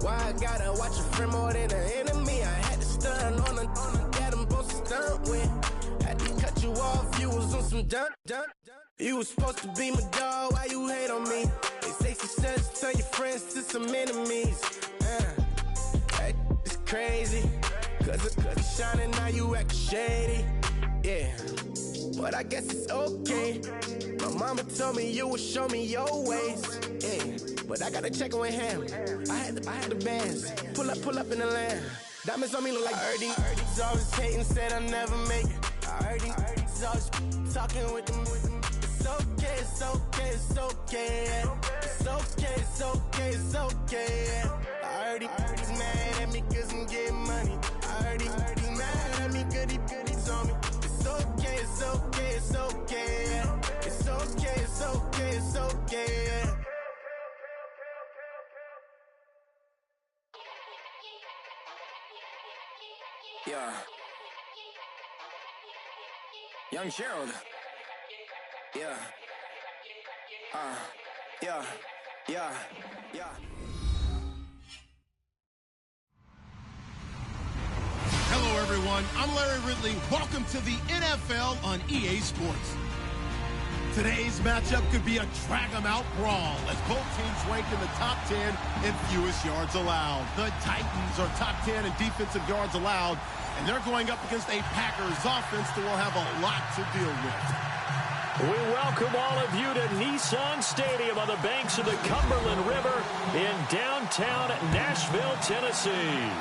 Why I gotta watch a friend more than an enemy? I had to stun on a that I'm supposed to stunt with. Had to cut you off, you was on some dun. You was supposed to be my dog, why you hate on me? They say success turn your friends to some enemies. Hey, it's crazy, cause it's shining, now you act shady. Yeah, but I guess it's okay. My mama told me you would show me your ways. Yeah, but I gotta check with him. I had the bands. Pull up in the land. Diamonds on me look like I heard these always hating, said I never make it. I heard these always talking with them. It's okay, it's okay, it's okay. Yeah. It's okay, it's okay, it's okay. Yeah. I heard he's mad at me cause I'm getting money. I heard he's mad at me cause he's on me. It's okay, it's okay, it's okay. Yeah. It's okay, it's okay, it's okay. Yeah. Yeah. Young Gerald. Yeah. Yeah. Hello, everyone. I'm Larry Ridley. Welcome to the NFL on EA Sports. Today's matchup could be a drag-em-out brawl as both teams rank in the top 10 in fewest yards allowed. The Titans are top 10 in defensive yards allowed, and they're going up against a Packers offense that will have a lot to deal with. We welcome all of you to Nissan Stadium on the banks of the Cumberland River in downtown Nashville, Tennessee.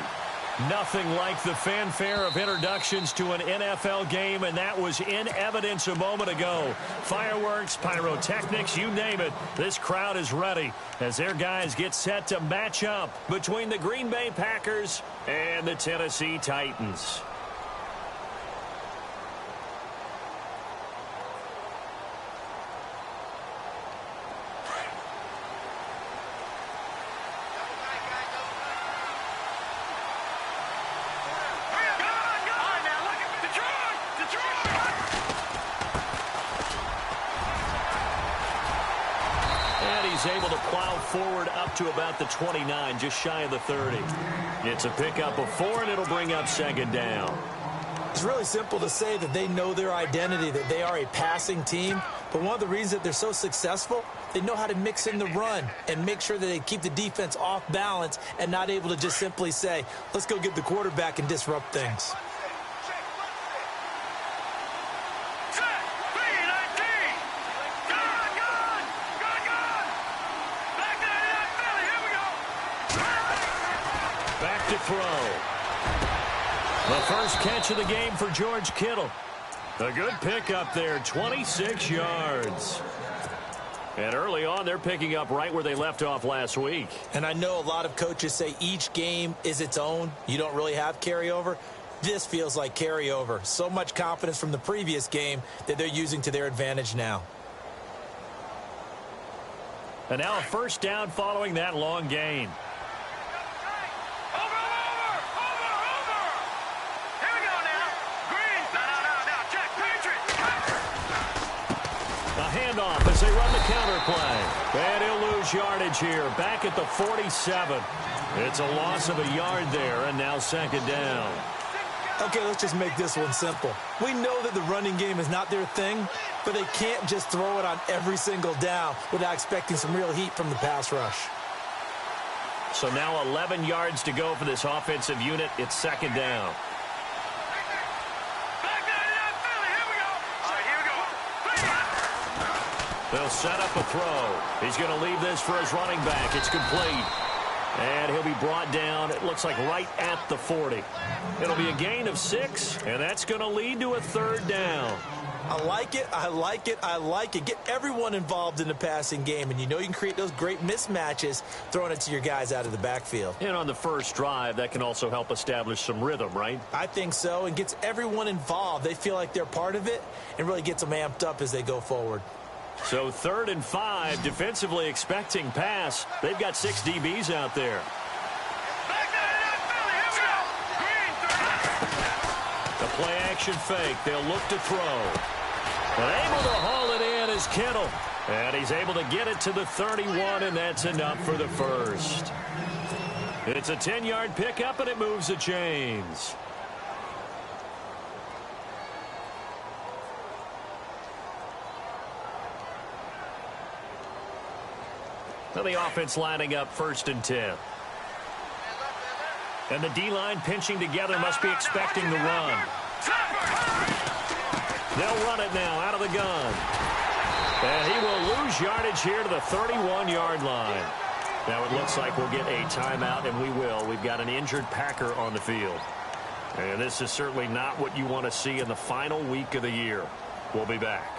Nothing like the fanfare of introductions to an NFL game, and that was in evidence a moment ago. Fireworks, pyrotechnics, you name it. This crowd is ready as their guys get set to match up between the Green Bay Packers and the Tennessee Titans. Able to plow forward up to about the 29, just shy of the 30. It's a pickup of 4, and it'll bring up second down. It's really simple to say that they know their identity, that they are a passing team. But one of the reasons that they're so successful, they know how to mix in the run and make sure that they keep the defense off balance and not able to just simply say, let's go get the quarterback and disrupt things. Throw. The first catch of the game for George Kittle. A good pickup there, 26 yards. And early on, they're picking up right where they left off last week. And I know a lot of coaches say each game is its own. You don't really have carryover. This feels like carryover. So much confidence from the previous game that they're using to their advantage now. And now a first down following that long gain. Handoff as they run the counter play. And he'll lose yardage here. Back at the 47. It's a loss of a yard there, and now second down. Okay, let's just make this one simple. We know that the running game is not their thing, but they can't just throw it on every single down without expecting some real heat from the pass rush. So now 11 yards to go for this offensive unit. It's second down. They'll set up a throw. He's going to leave this for his running back. It's complete. And he'll be brought down, it looks like, right at the 40. It'll be a gain of 6, and that's going to lead to a third down. I like it, I like it, I like it. Get everyone involved in the passing game, and you know you can create those great mismatches throwing it to your guys out of the backfield. And on the first drive, that can also help establish some rhythm, right? I think so, and gets everyone involved. They feel like they're part of it, and really gets them amped up as they go forward. So 3rd and 5, defensively expecting pass. They've got 6 DBs out there. The play-action fake. They'll look to throw. But able to haul it in is Kittle. And he's able to get it to the 31, and that's enough for the first. It's a 10-yard pickup, and it moves the chains. So the offense lining up 1st and 10. And the D-line pinching together, must be expecting the run. They'll run it now out of the gun. And he will lose yardage here to the 31-yard line. Now it looks like we'll get a timeout, and we will. We've got an injured Packer on the field. And this is certainly not what you want to see in the final week of the year. We'll be back.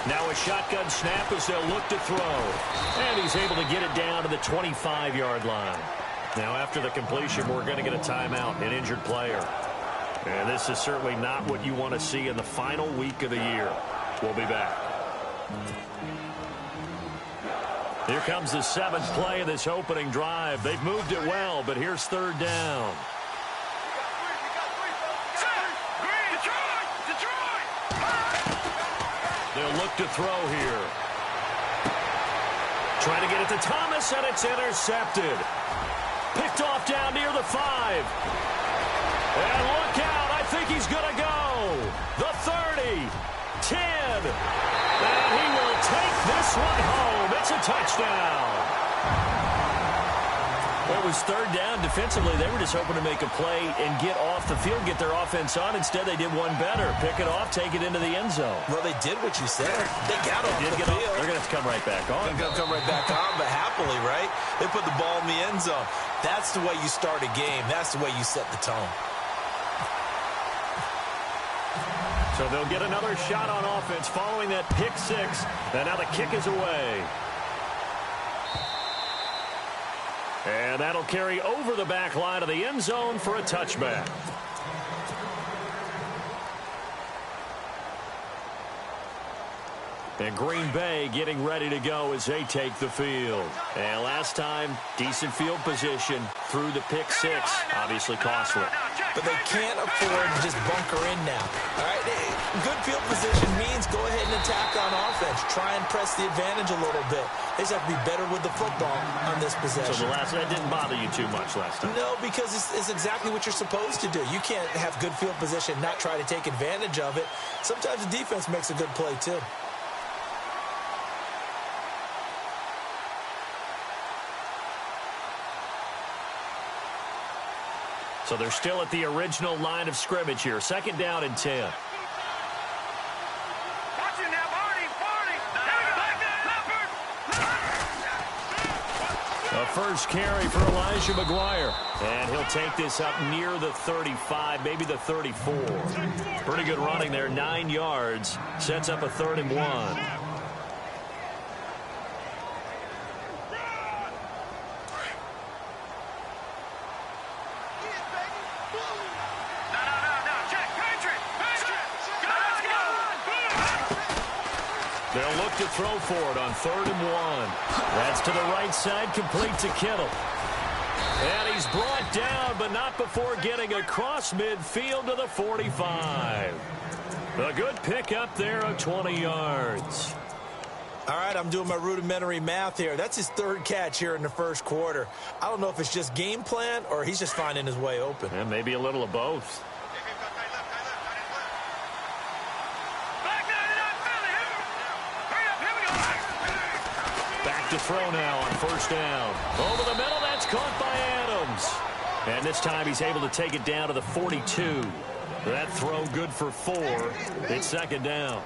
Now a shotgun snap as they'll look to throw. And he's able to get it down to the 25-yard line. Now after the completion, we're going to get a timeout, an injured player. And this is certainly not what you want to see in the final week of the year. We'll be back. Here comes the 7th play of this opening drive. They've moved it well, but here's 3rd down. They'll look to throw here. Trying to get it to Thomas, and it's intercepted. Picked off down near the 5. And look out, I think he's going to go. The 30, 10. And he will take this one home. It's a touchdown. Well, it was 3rd down. Defensively, they were just hoping to make a play and get off the field, get their offense on. Instead, they did one better. Pick it off, take it into the end zone. Well, they did what you said. They got off the field. They're going to have to come right back on. They're going to come right back on, but happily, right? They put the ball in the end zone. That's the way you start a game. That's the way you set the tone. So they'll get another shot on offense following that pick 6. And now the kick is away. And that'll carry over the back line of the end zone for a touchback. And Green Bay getting ready to go as they take the field. And last time, decent field position through the pick 6. Obviously costly. But they can't afford to just bunker in now. All right, good field position means go ahead and attack on offense. Try and press the advantage a little bit. They just have to be better with the football on this possession. So that didn't bother you too much last time? No, because it's exactly what you're supposed to do. You can't have good field position, not try to take advantage of it. Sometimes the defense makes a good play, too. So they're still at the original line of scrimmage here. 2nd down and 10. A first carry for Elijah McGuire. And he'll take this up near the 35, maybe the 34. Pretty good running there, 9 yards. Sets up a 3rd and 1. They'll look to throw for it on 3rd and 1. That's to the right side, complete to Kittle. And he's brought down, but not before getting across midfield to the 45. A good pickup there of 20 yards. All right, I'm doing my rudimentary math here. That's his 3rd catch here in the 1st quarter. I don't know if it's just game plan or he's just finding his way open. And maybe a little of both. To throw now on 1st down. Over the middle, that's caught by Adams. And this time he's able to take it down to the 42. That throw good for 4. It's 2nd down.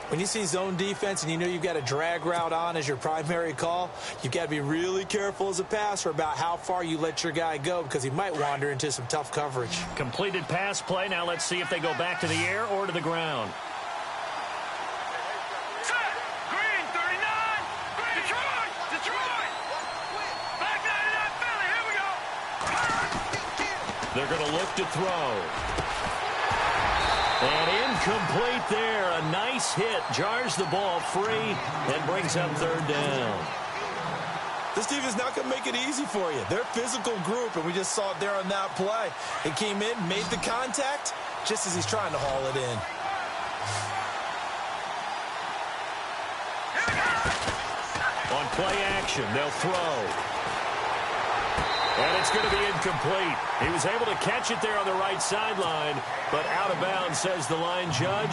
When you see zone defense and you know you've got a drag route on as your primary call, you've got to be really careful as a passer about how far you let your guy go because he might wander into some tough coverage. Completed pass play. Now let's see if they go back to the air or to the ground. They're going to look to throw. And incomplete there. A nice hit. Jars the ball free and brings up third down. This team is not going to make it easy for you. They're a physical group, and we just saw it there on that play. It came in, made the contact, just as he's trying to haul it in. On play action, they'll throw. And it's going to be incomplete. He was able to catch it there on the right sideline, but out of bounds, says the line judge.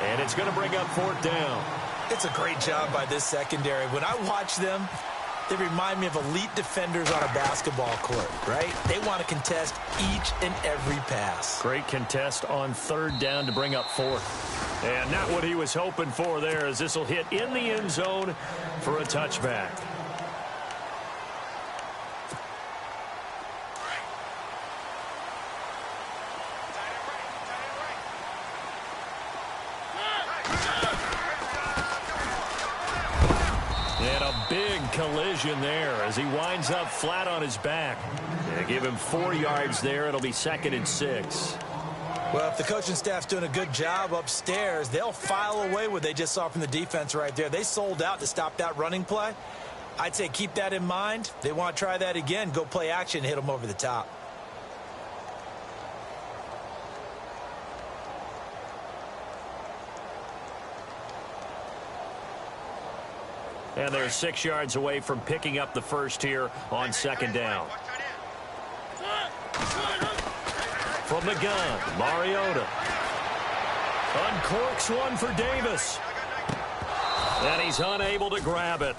And it's going to bring up fourth down. It's a great job by this secondary. When I watch them, they remind me of elite defenders on a basketball court, right? They want to contest each and every pass. Great contest on third down to bring up fourth. And not what he was hoping for there, as this will hit in the end zone for a touchback. And a big collision there as he winds up flat on his back. They give him 4 yards there. It'll be 2nd and 6. Well, if the coaching staff's doing a good job upstairs, they'll file away what they just saw from the defense right there. They sold out to stop that running play. I'd say keep that in mind. They want to try that again. Go play action, hit them over the top. And they're 6 yards away from picking up the first here on 2nd down. From the gun, Mariota. Uncorks one for Davis. And he's unable to grab it.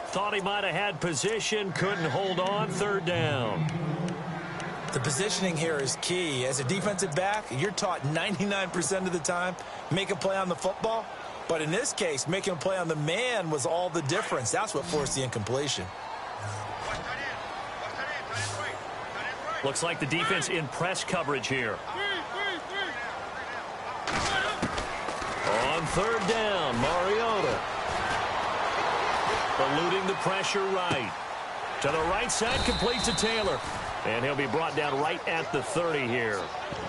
Thought he might have had position, couldn't hold on, 3rd down. The positioning here is key. As a defensive back, you're taught 99% of the time, make a play on the football. But in this case, making a play on the man was all the difference. That's what forced the incompletion. Looks like the defense in press coverage here. On 3rd down, Mariota. Eluding the pressure right. To the right side, complete to Taylor. And he'll be brought down right at the 30 here.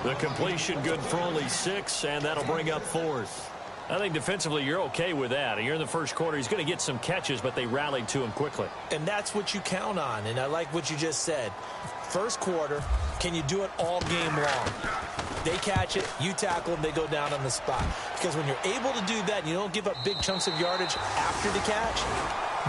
The completion good for only 6, and that'll bring up 4th. I think defensively you're okay with that. Here in the first quarter, he's going to get some catches, but they rallied to him quickly. And that's what you count on, and I like what you just said. First quarter, can you do it all game long? They catch it, you tackle them, they go down on the spot. Because when you're able to do that and you don't give up big chunks of yardage after the catch,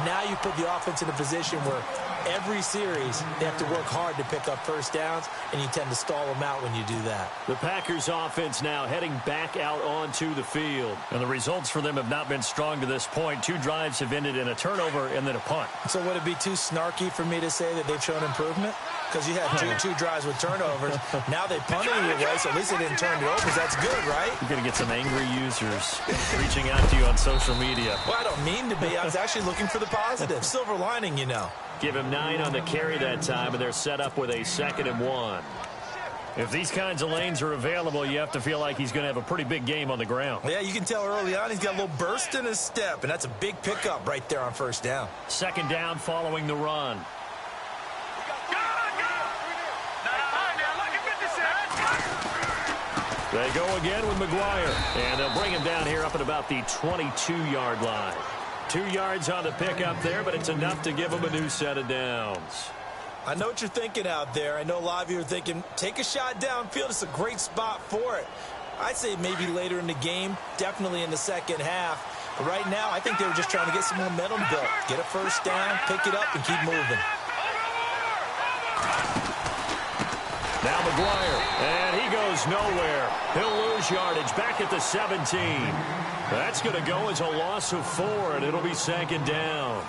now you put the offense in a position where every series they have to work hard to pick up first downs, and you tend to stall them out when you do that. The Packers offense now heading back out onto the field. And the results for them have not been strong to this point. 2 drives have ended in a turnover and then a punt. So would it be too snarky for me to say that they've shown improvement? Because you had two drives with turnovers. Now they punted it away, so at least they didn't turn it over. That's good, right? You're going to get some angry users reaching out to you on social media. Well, I don't mean to be. I was actually looking for the positive. Silver lining, you know. Give him 9 on the carry that time, and they're set up with a 2nd and 1. If these kinds of lanes are available, you have to feel like he's going to have a pretty big game on the ground. Yeah, you can tell early on he's got a little burst in his step, and that's a big pickup right there on 1st down. 2nd down following the run. They go again with McGuire, and they'll bring him down here up at about the 22-yard line. 2 yards on the pickup there, but it's enough to give him a new set of downs. I know what you're thinking out there. I know a lot of you are thinking, take a shot downfield. It's a great spot for it. I'd say maybe later in the game, definitely in the second half. But right now, I think they were just trying to get some momentum built. Get a first down, pick it up, and keep moving. Now McGuire, and he goes nowhere. He'll lose yardage back at the 17. That's going to go as a loss of 4, and it'll be 2nd down.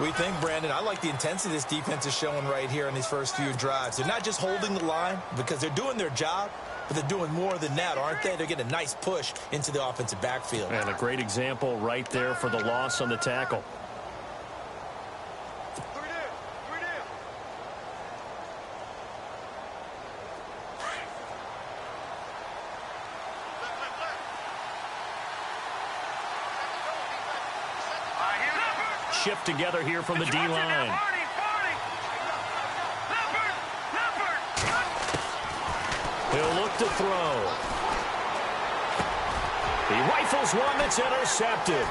We think, Brandon, I like the intensity this defense is showing right here in these first few drives. They're not just holding the line because they're doing their job, but they're doing more than that, aren't they? They're getting a nice push into the offensive backfield. And a great example right there for the loss on the tackle. Shift together here from the D-line. He'll look to throw. He rifles one that's intercepted.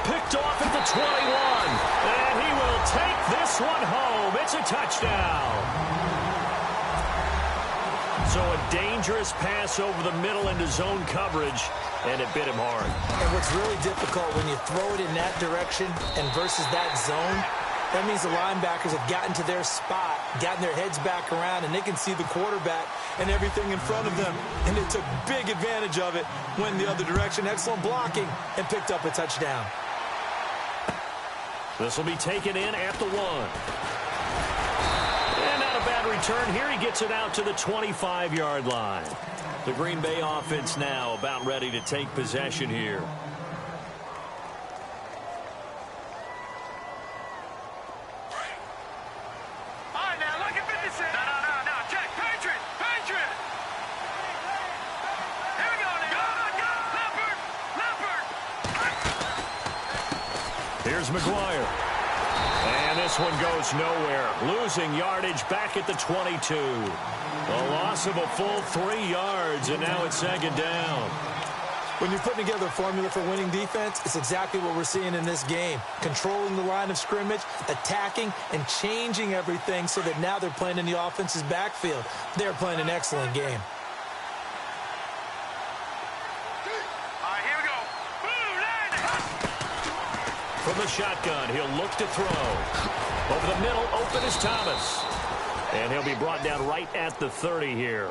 Picked off at the 21. And he will take this one home. It's a touchdown. So a dangerous pass over the middle into zone coverage, and it bit him hard. And what's really difficult when you throw it in that direction and versus that zone, that means the linebackers have gotten to their spot, gotten their heads back around, and they can see the quarterback and everything in front of them. And they took big advantage of it, went the other direction, excellent blocking, and picked up a touchdown. This will be taken in at the 1. And not a bad return here. He gets it out to the 25-yard line. The Green Bay offense now about ready to take possession here. Here's McGuire. And this one goes nowhere. Losing yardage back at the 22. A loss of a full 3 yards, and now it's second down. When you're putting together a formula for winning defense, it's exactly what we're seeing in this game. Controlling the line of scrimmage, attacking, and changing everything so that now they're playing in the offense's backfield. They're playing an excellent game. From the shotgun, he'll look to throw. Over the middle, open is Thomas. And he'll be brought down right at the 30 here.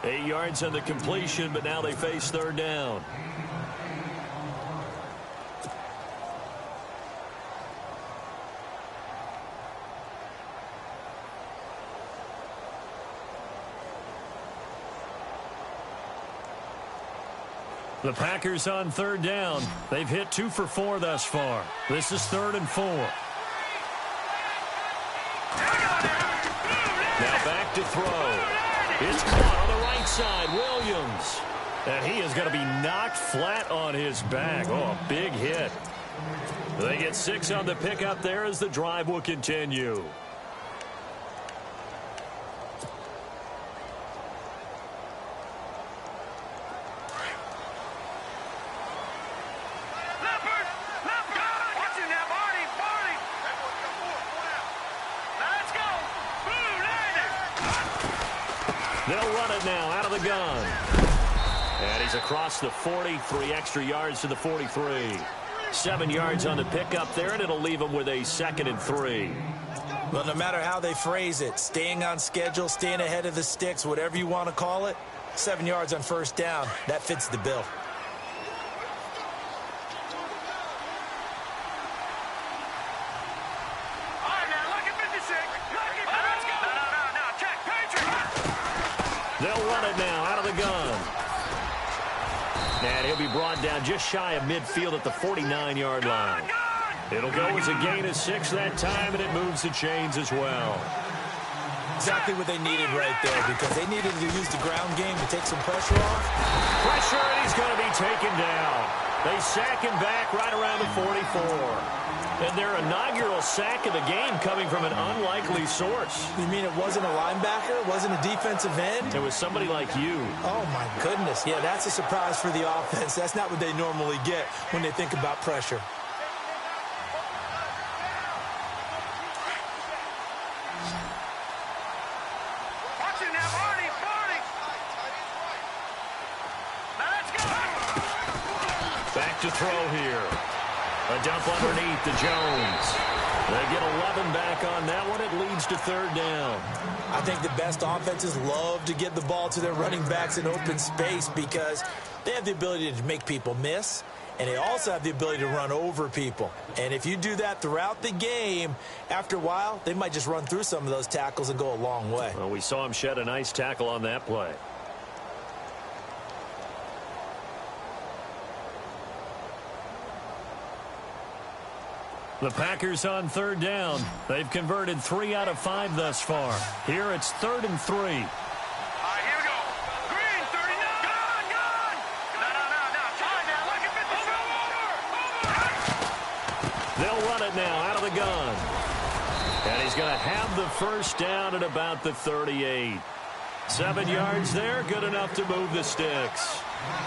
8 yards on the completion, but now they face third down. The Packers on third down. They've hit 2 for 4 thus far. This is 3rd and 4. Now back to throw. It's caught on the right side. Williams. And he is going to be knocked flat on his back. Oh, a big hit. They get 6 on the pickup there as the drive will continue. They'll run it now out of the gun. And he's across the 40, 3 extra yards to the 43. 7 yards on the pickup there, and it'll leave him with a 2nd and 3. Well, no matter how they phrase it, staying on schedule, staying ahead of the sticks, whatever you want to call it, 7 yards on first down, that fits the bill. They'll run it now out of the gun. And he'll be brought down just shy of midfield at the 49-yard line. It'll go as a gain of 6 that time, and it moves the chains as well. Exactly what they needed right there, because they needed to use the ground game to take some pressure off. Pressure, and he's going to be taken down. They sack him back right around the 44. And their inaugural sack of the game coming from an unlikely source. You mean it wasn't a linebacker? It wasn't a defensive end? It was somebody like you. Oh, my goodness. Yeah, that's a surprise for the offense. That's not what they normally get when they think about pressure. Back to throw here. A dump underneath to Jones. They get 11 back on that one. It leads to third down. I think the best offenses love to get the ball to their running backs in open space because they have the ability to make people miss, and they also have the ability to run over people. And if you do that throughout the game, after a while, they might just run through some of those tackles and go a long way. Well, we saw him shed a nice tackle on that play. The Packers on third down. They've converted 3 out of 5 thus far. Here it's 3rd and 3. All right, here we go. Green, 39. Gone. No. Time now. Look at 50. Over. They'll run it now out of the gun. And he's going to have the first down at about the 38. 7 yards there, good enough to move the sticks.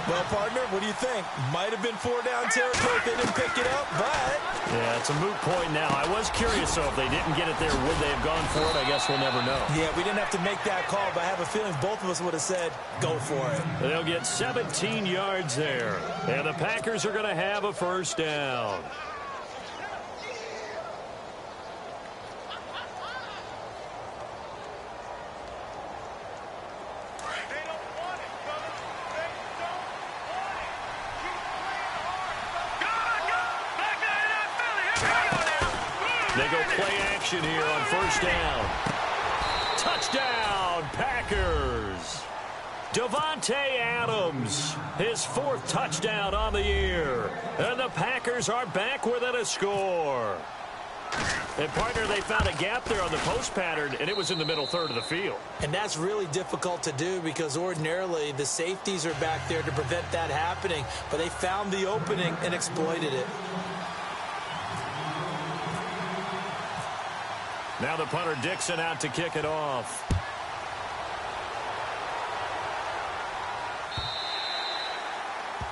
Well, partner, what do you think? Might have been 4-down territory if they didn't pick it up, but... Yeah, it's a moot point now. I was curious, though, if they didn't get it there, would they have gone for it? I guess we'll never know. Yeah, we didn't have to make that call, but I have a feeling both of us would have said, go for it. They'll get 17 yards there. And the Packers are going to have a first down. They go play action here on first down. Touchdown, Packers. Davante Adams, his 4th touchdown on the year. And the Packers are back within a score. And, partner, they found a gap there on the post pattern, and it was in the middle third of the field. And that's really difficult to do because ordinarily the safeties are back there to prevent that happening. But they found the opening and exploited it. Now the punter Dixon out to kick it off.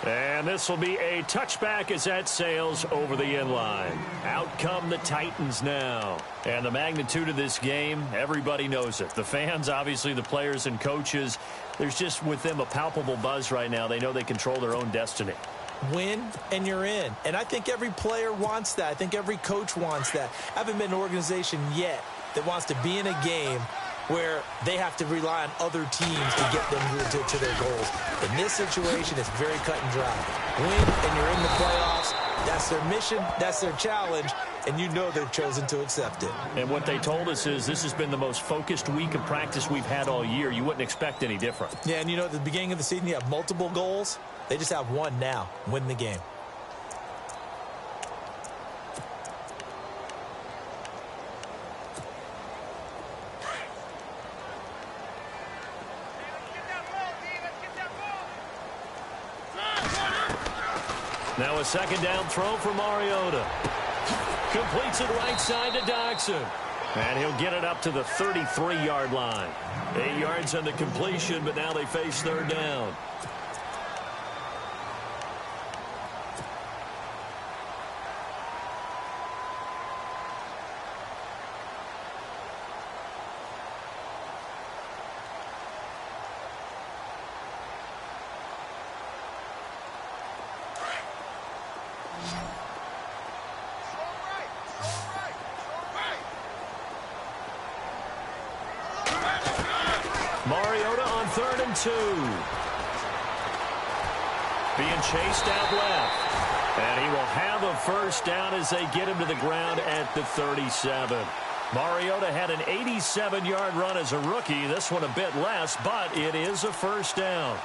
And this will be a touchback as that sails over the end line. Out come the Titans now. And the magnitude of this game, everybody knows it. The fans, obviously the players and coaches, there's just with them a palpable buzz right now. They know they control their own destiny. Win and you're in. And I think every player wants that. I think every coach wants that. I haven't been an organization yet that wants to be in a game where they have to rely on other teams to get them to their goals. In this situation, it's very cut and dry. Win and you're in the playoffs. That's their mission. That's their challenge. And you know they've chosen to accept it. And what they told us is this has been the most focused week of practice we've had all year. You wouldn't expect any different. Yeah, and you know at the beginning of the season you have multiple goals. They just have one now. Win the game. Now a second down throw for Mariota. Completes it right side to Dodson. And he'll get it up to the 33-yard line. 8 yards on the completion, but now they face third down. Mariota on 3rd and 2. Being chased out left. And he will have a first down as they get him to the ground at the 37. Mariota had an 87-yard run as a rookie. This one a bit less, but it is a first down.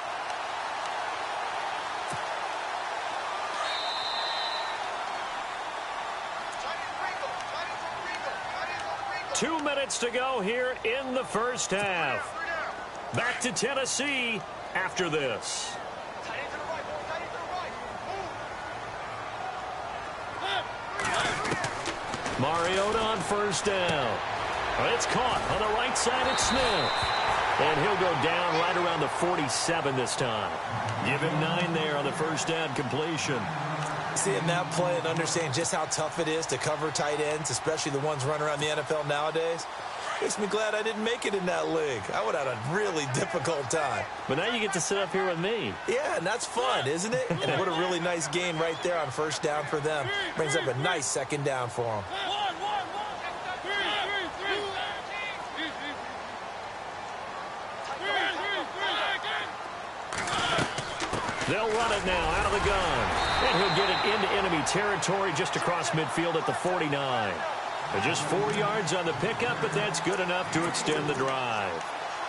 Two minutes to go here in the first half. Back to Tennessee after this. Mariota on first down. It's caught on the right side. It's Smith. And he'll go down right around the 47 this time. Give him 9 there on the first down completion. Seeing that play and understanding just how tough it is to cover tight ends, especially the ones running around the NFL nowadays, makes me glad I didn't make it in that league. I would have had a really difficult time. But now you get to sit up here with me. Yeah, and that's fun, isn't it? And what a really nice game right there on first down for them. Brings up a nice second down for them. They'll run it now out of the gun. And he'll get it into enemy territory just across midfield at the 49. Just 4 yards on the pickup, but that's good enough to extend the drive.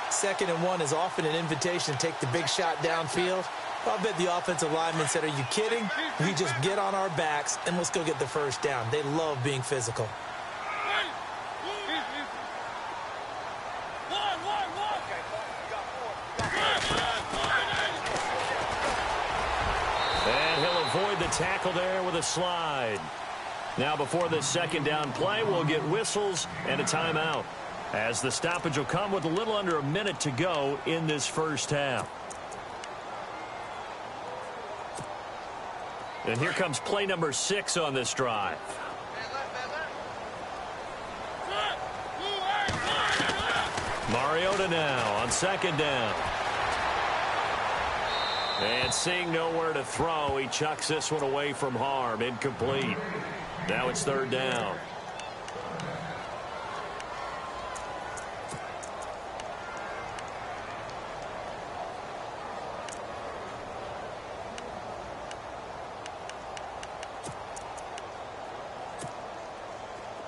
2nd and 1 is often an invitation to take the big shot downfield. I'll bet the offensive lineman said, are you kidding? We just get on our backs and let's go get the first down. They love being physical. And he'll avoid the tackle there with a slide. Now before this second down play, we'll get whistles and a timeout, as the stoppage will come with a little under a minute to go in this first half. And here comes play number 6 on this drive. Mariota now on second down. And seeing nowhere to throw, he chucks this one away from harm. Incomplete. Now it's third down.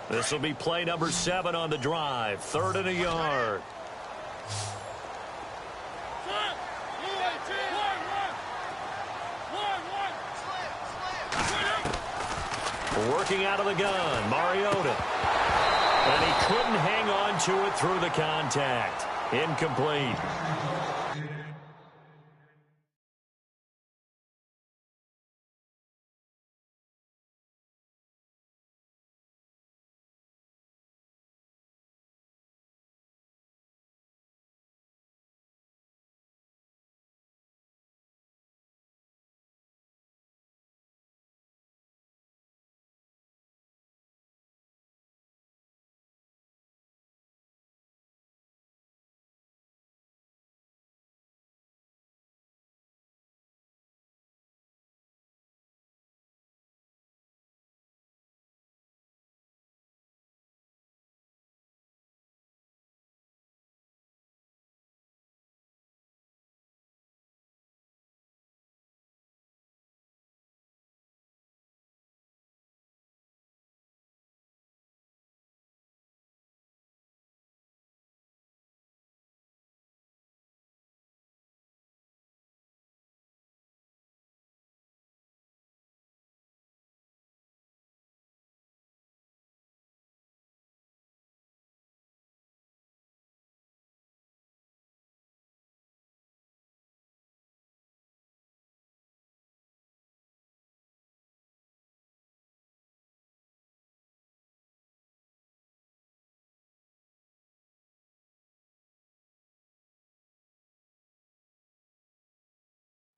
This will be play number 7 on the drive. 3rd and a yard. Working out of the gun, Mariota. And he couldn't hang on to it through the contact. Incomplete.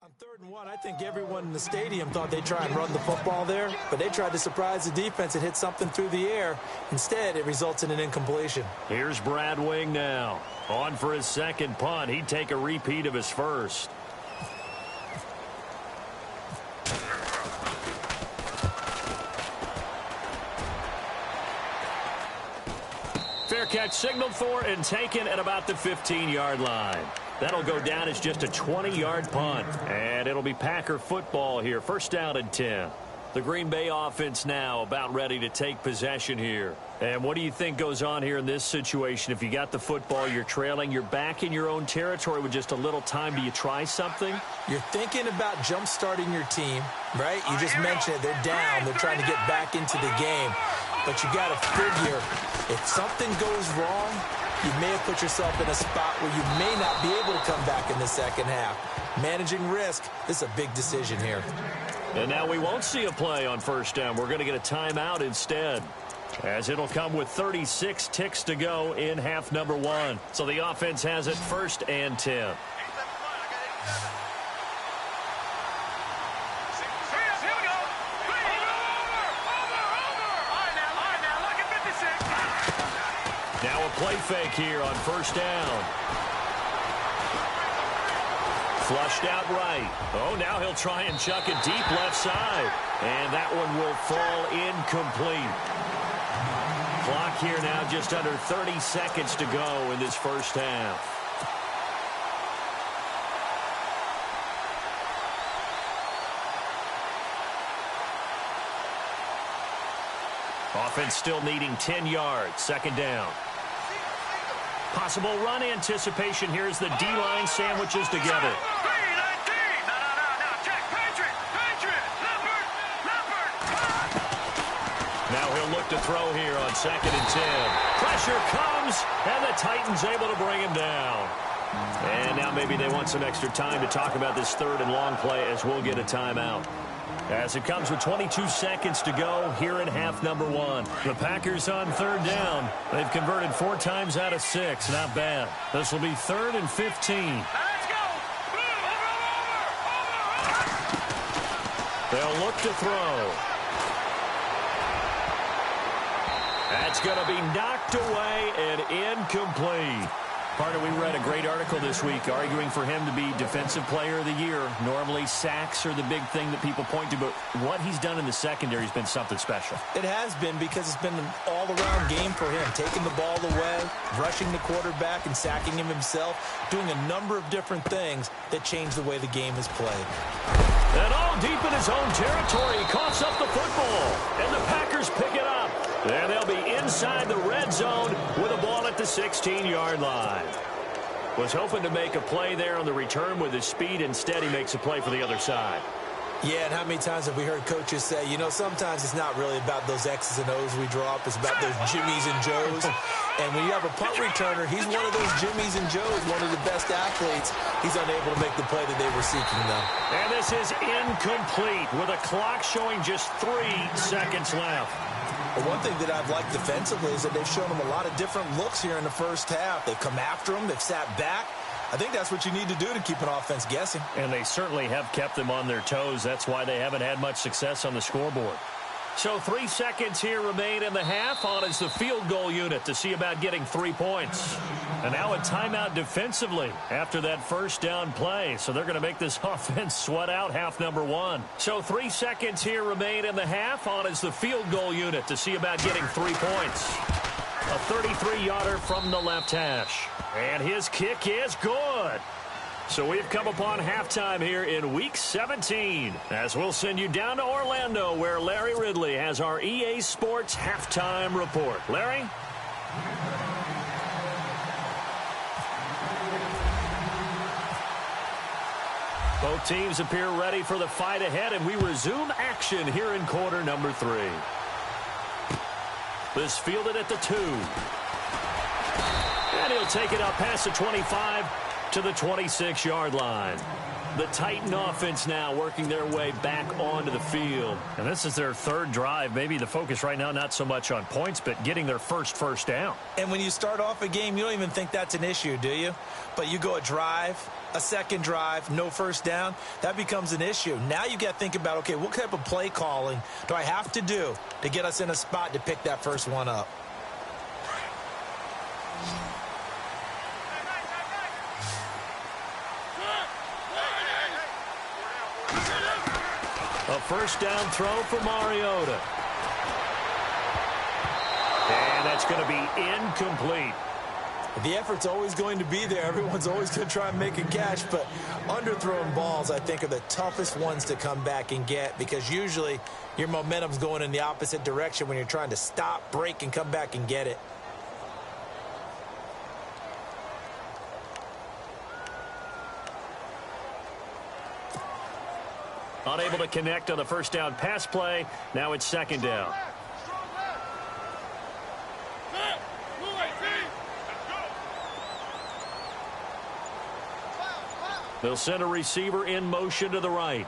On 3rd and 1, I think everyone in the stadium thought they'd try and run the football there, but they tried to surprise the defense and hit something through the air. Instead, it results in an incompletion. Here's Brad Wing now. On for his second punt. He'd take a repeat of his first. Fair catch signaled for and taken at about the 15-yard line. That'll go down as just a 20-yard punt. And it'll be Packer football here. First down and 10. The Green Bay offense now about ready to take possession here. And what do you think goes on here in this situation? If you got the football, you're trailing, you're back in your own territory with just a little time. Do you try something? You're thinking about jump-starting your team, right? You just mentioned it. They're down. They're trying to get back into the game. But you got to figure, if something goes wrong, you may have put yourself in a spot where you may not be able to come back in the second half. Managing risk, this is a big decision here. And now we won't see a play on first down. We're going to get a timeout instead, as it'll come with 36 ticks to go in half number 1. So the offense has it 1st and 10. Now a play fake here on first down. Flushed out right. Oh, now he'll try and chuck it deep left side. And that one will fall incomplete. Clock here now just under 30 seconds to go in this first half. Offense still needing 10 yards. Second down. Possible run anticipation here as the D-line sandwiches together. Now he'll look to throw here on 2nd and 10. Pressure comes, and the Titans able to bring him down. And now maybe they want some extra time to talk about this 3rd and long play as we'll get a timeout. As it comes with 22 seconds to go here in half number 1. The Packers on 3rd down. They've converted 4 times out of 6. Not bad. This will be 3rd and 15. They'll look to throw. That's going to be knocked away and incomplete. Partner, we read a great article this week arguing for him to be Defensive Player of the Year. Normally, sacks are the big thing that people point to, but what he's done in the secondary has been something special. It has been, because it's been an all-around game for him, taking the ball away, rushing the quarterback and sacking him himself, doing a number of different things that change the way the game is played. And all deep in his own territory, he coughs up the football, and the Packers pick it up. And they'll be inside the red zone with a ball at the 16-yard line. Was hoping to make a play there on the return with his speed. Instead, he makes a play for the other side. Yeah, and how many times have we heard coaches say, you know, sometimes it's not really about those X's and O's we drop. It's about those Jimmies and Joes. And when you have a punt returner, he's one of those Jimmies and Joes, one of the best athletes. He's unable to make the play that they were seeking, though. And this is incomplete with a clock showing just 3 seconds left. But one thing that I've liked defensively is that they've shown him a lot of different looks here in the first half. They've come after him. They've sat back. I think that's what you need to do to keep an offense guessing. And they certainly have kept them on their toes. That's why they haven't had much success on the scoreboard. So 3 seconds here remain in the half. On is the field goal unit to see about getting 3 points. And now a timeout defensively after that first down play. So they're going to make this offense sweat out half number 1. So 3 seconds here remain in the half. On is the field goal unit to see about getting 3 points. A 33-yarder from the left hash. And his kick is good. So we've come upon halftime here in Week 17, as we'll send you down to Orlando, where Larry Ridley has our EA Sports halftime report. Larry? Both teams appear ready for the fight ahead, and we resume action here in quarter number 3. This fielded at the 2. And he'll take it up past the 25 to the 26-yard line. The Titan offense now working their way back onto the field. And this is their 3rd drive. Maybe the focus right now not so much on points, but getting their first down. And when you start off a game, you don't even think that's an issue, do you? But you go a drive, a second drive, no first down, that becomes an issue. Now you got to think about, okay, what type of play calling do I have to do to get us in a spot to pick that first one up? A first down throw for Mariota. And that's going to be incomplete. The effort's always going to be there. Everyone's always going to try and make a catch, but underthrown balls, I think, are the toughest ones to come back and get, because usually your momentum's going in the opposite direction when you're trying to stop, break, and come back and get it. Unable to connect on the first down pass play. Now it's 2nd down. They'll send a receiver in motion to the right.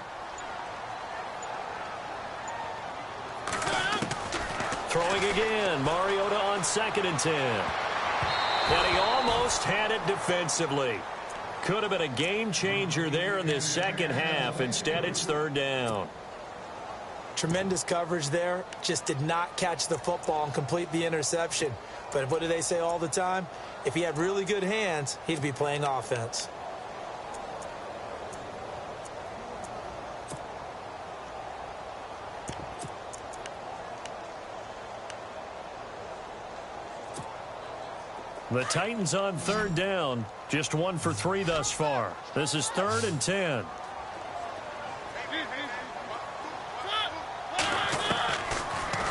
Throwing again. Mariota on 2nd and 10. And he almost had it defensively. Could have been a game changer there in this second half. Instead, it's 3rd down. Tremendous coverage there. Just did not catch the football and complete the interception. But what do they say all the time? If he had really good hands, he'd be playing offense. The Titans on 3rd down. Just 1 for 3 thus far. This is 3rd and 10.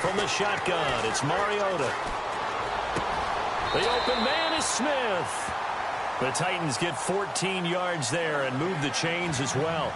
From the shotgun, it's Mariota. The open man is Smith. The Titans get 14 yards there and move the chains as well.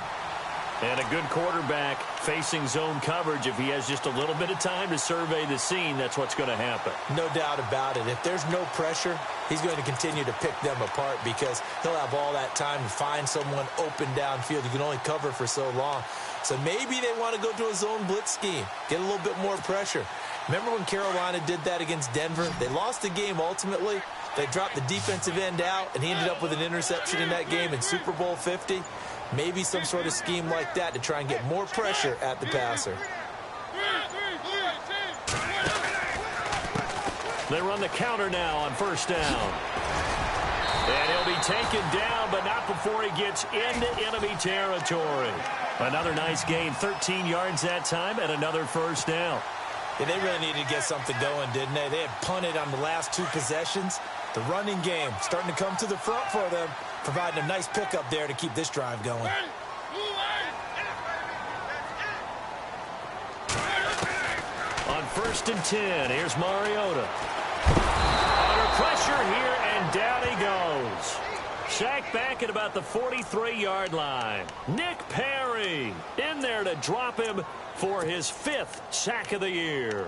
And a good quarterback facing zone coverage. If he has just a little bit of time to survey the scene, that's what's going to happen. No doubt about it. If there's no pressure, he's going to continue to pick them apart, because he'll have all that time to find someone open downfield. You can only cover for so long. So maybe they want to go to a zone blitz scheme, get a little bit more pressure. Remember when Carolina did that against Denver? They lost the game ultimately. They dropped the defensive end out, and he ended up with an interception in that game in Super Bowl 50. Maybe some sort of scheme like that to try and get more pressure at the passer. They run the counter now on first down. And he'll be taken down, but not before he gets into enemy territory. Another nice gain, 13 yards that time, and another first down. Yeah, they really needed to get something going, didn't they? They had punted on the last 2 possessions. The running game starting to come to the front for them, providing a nice pickup there to keep this drive going. On first and 10, here's Mariota. Under pressure here, and down he goes. Sacked back at about the 43-yard line. Nick Perry in there to drop him for his 5th sack of the year.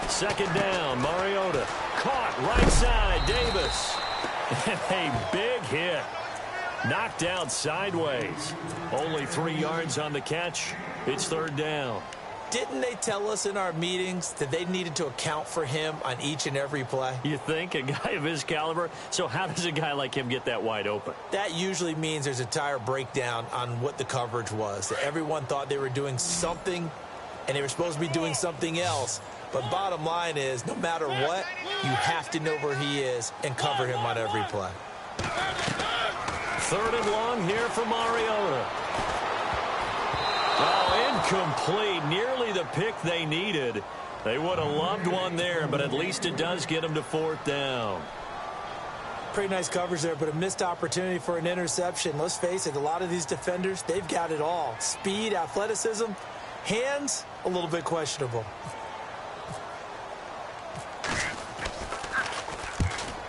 Second down, Mariota. Caught right side, Davis. And a big hit. Knocked out sideways. Only 3 yards on the catch. It's third down. Didn't they tell us in our meetings that they needed to account for him on each and every play? You think? A guy of his caliber? So how does a guy like him get that wide open? That usually means there's a tire breakdown on what the coverage was. That everyone thought they were doing something, and they were supposed to be doing something else. But bottom line is, no matter what, you have to know where he is and cover him on every play. Third and long here for Mariota. Oh, incomplete. Nearly the pick they needed. They would have loved one there, but at least it does get them to fourth down. Pretty nice coverage there, but a missed opportunity for an interception. Let's face it, a lot of these defenders, they've got it all. Speed, athleticism, hands, a little bit questionable.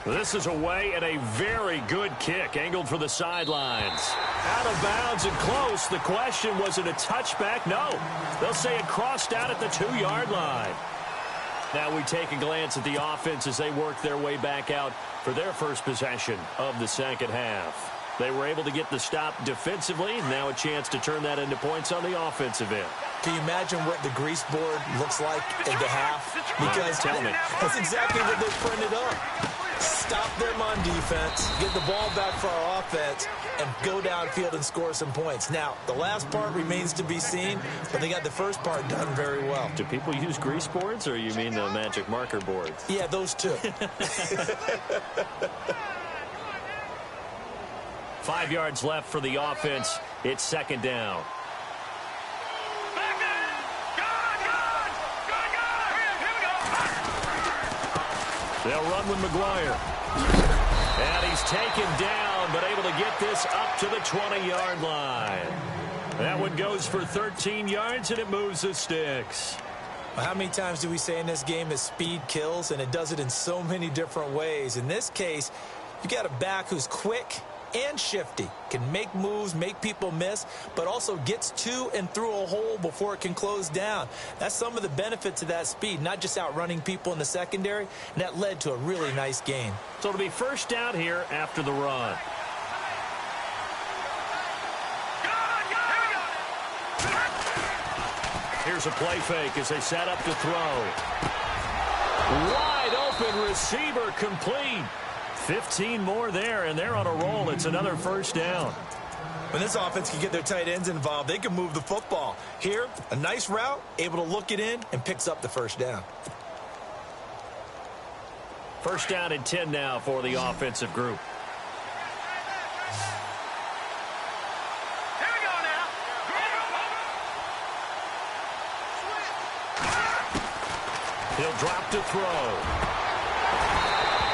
This is away and a very good kick, angled for the sidelines. Out of bounds and close. The question, was it a touchback? No. They'll say it crossed out at the 2-yard line. Now we take a glance at the offense as they work their way back out for their first possession of the second half. They were able to get the stop defensively. Now a chance to turn that into points on the offensive end. Can you imagine what the grease board looks like at the half? Because that's exactly what they printed up. Stop them on defense, get the ball back for our offense, and go downfield and score some points. Now, the last part remains to be seen, but they got the first part done very well. Do people use grease boards, or you mean the magic marker boards? Yeah, those two. 5 yards left for the offense. It's second down. They'll run with McGuire. And he's taken down, but able to get this up to the 20-yard line. That one goes for 13 yards, and it moves the sticks. Well, how many times do we say in this game that speed kills, and it does it in so many different ways? In this case, you got a back who's quick and shifty, can make moves, make people miss, but also gets to and through a hole before it can close down. That's some of the benefits of that speed, not just outrunning people in the secondary, and that led to a really nice gain. So it'll be first down here after the run. Here's a play fake as they set up to throw. Wide open receiver, complete. 15 more there, and they're on a roll. It's another first down. When this offense can get their tight ends involved, they can move the football. Here, a nice route, able to look it in, and picks up the first down. First down and 10 now for the offensive group. Here we go now. He'll drop to throw.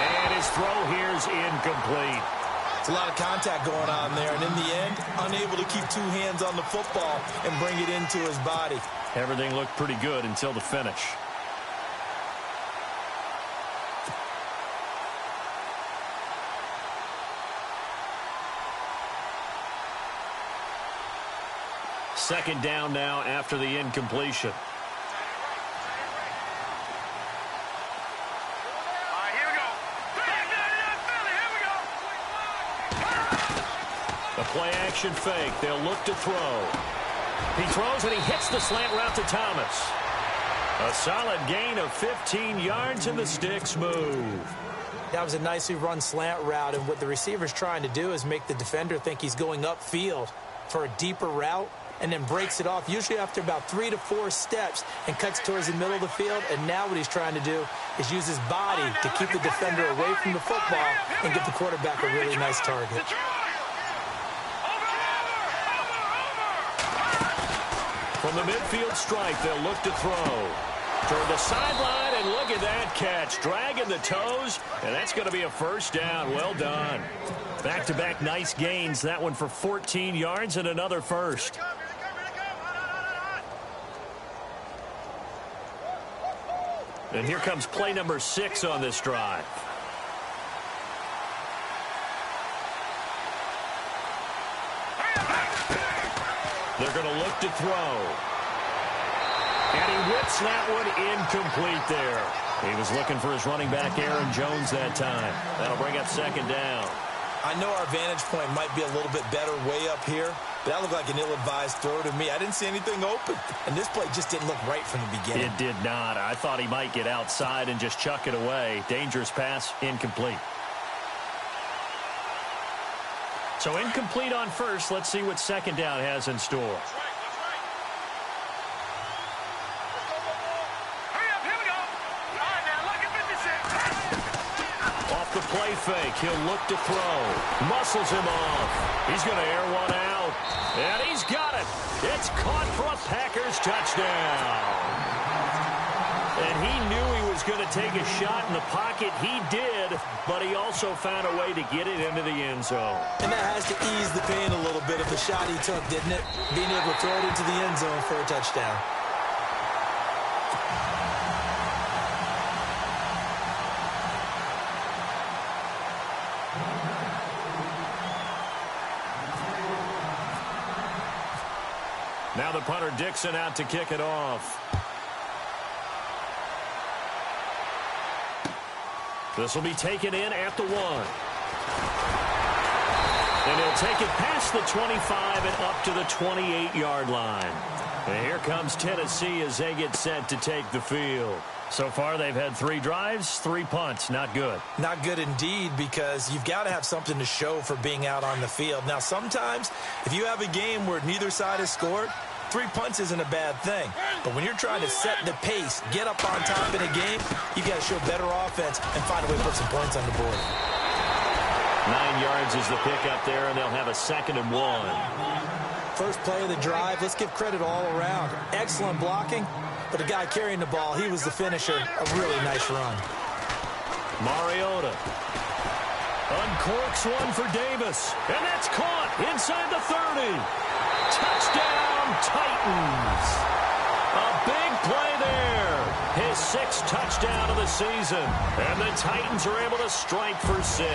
And his throw here is incomplete. It's a lot of contact going on there, and in the end, unable to keep two hands on the football and bring it into his body. Everything looked pretty good until the finish. Second down now after the incompletion. Play-action fake. They'll look to throw. He throws, and he hits the slant route to Thomas. A solid gain of 15 yards, and the sticks move. That was a nicely run slant route, and what the receiver's trying to do is make the defender think he's going upfield for a deeper route, and then breaks it off, usually after about 3 to 4 steps, and cuts towards the middle of the field. And now what he's trying to do is use his body to keep the defender away from the football and give the quarterback a really nice target. From the midfield stripe, they'll look to throw. Toward the sideline, and look at that catch. Dragging the toes, and that's going to be a first down. Well done. Back-to-back nice gains. That one for 14 yards and another first. And here comes play number 6 on this drive. They're going to look to throw. And he whips that one incomplete there. He was looking for his running back, Aaron Jones, that time. That'll bring up second down. I know our vantage point might be a little bit better way up here, but that looked like an ill-advised throw to me. I didn't see anything open, and this play just didn't look right from the beginning. It did not. I thought he might get outside and just chuck it away. Dangerous pass, incomplete. So incomplete on first. Let's see what second down has in store. The play fake. He'll look to throw. Muscles him off. He's going to air one out. And he's got it. It's caught for a Packers touchdown. And he knew he was going to take a shot in the pocket. He did, but he also found a way to get it into the end zone. And that has to ease the pain a little bit of the shot he took, didn't it? Being able to throw it into the end zone for a touchdown. Now the punter Dixon out to kick it off. This will be taken in at the 1. And he'll take it past the 25 and up to the 28-yard line. And here comes Tennessee as they get set to take the field. So far, they've had 3 drives, 3 punts. Not good. Not good indeed, because you've got to have something to show for being out on the field. Now, sometimes, if you have a game where neither side has scored, 3 punts isn't a bad thing. But when you're trying to set the pace, get up on top in a game, you've got to show better offense and find a way to put some points on the board. 9 yards is the pick up there, and they'll have a 2nd and 1. First play of the drive, let's give credit all around. Excellent blocking, but the guy carrying the ball, he was the finisher. A really nice run. Mariota uncorks one for Davis, and that's caught inside the 30. Touchdown, Titans. A big play there. His 6th touchdown of the season, and the Titans are able to strike for 6.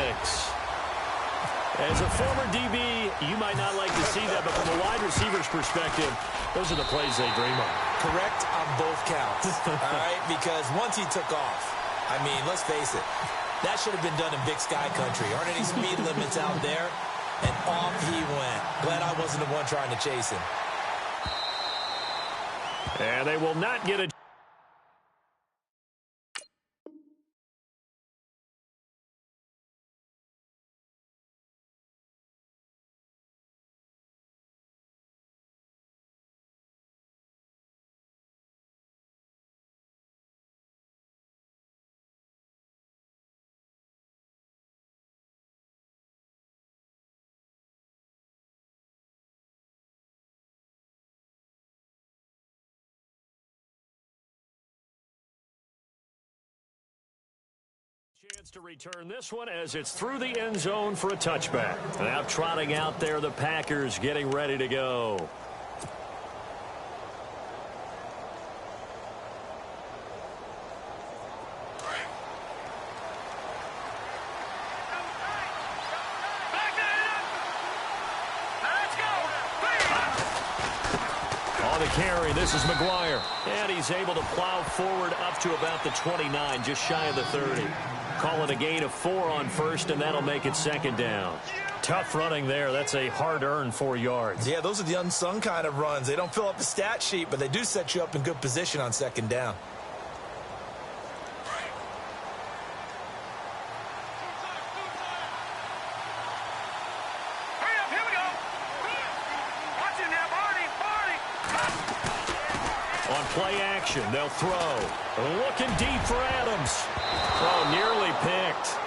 As a former DB, you might not like to see that, but from a wide receiver's perspective, those are the plays they dream of. Correct on both counts, all right? Because once he took off, I mean, let's face it, that should have been done in Big Sky Country. Aren't any speed limits out there? And off he went. Glad I wasn't the one trying to chase him. And they will not get a chance to return this one as it's through the end zone for a touchback. Now trotting out there, the Packers getting ready to go. On the carry, this is McGuire. And he's able to plow forward up to about the 29, just shy of the 30. call it a gain of 4 on first, and that'll make it second down. Tough running there. That's a hard-earned 4 yards. Yeah, those are the unsung kind of runs. They don't fill up the stat sheet, but they do set you up in good position on second down. On play action, they'll throw. Looking deep for Adams. Oh, nearly picked.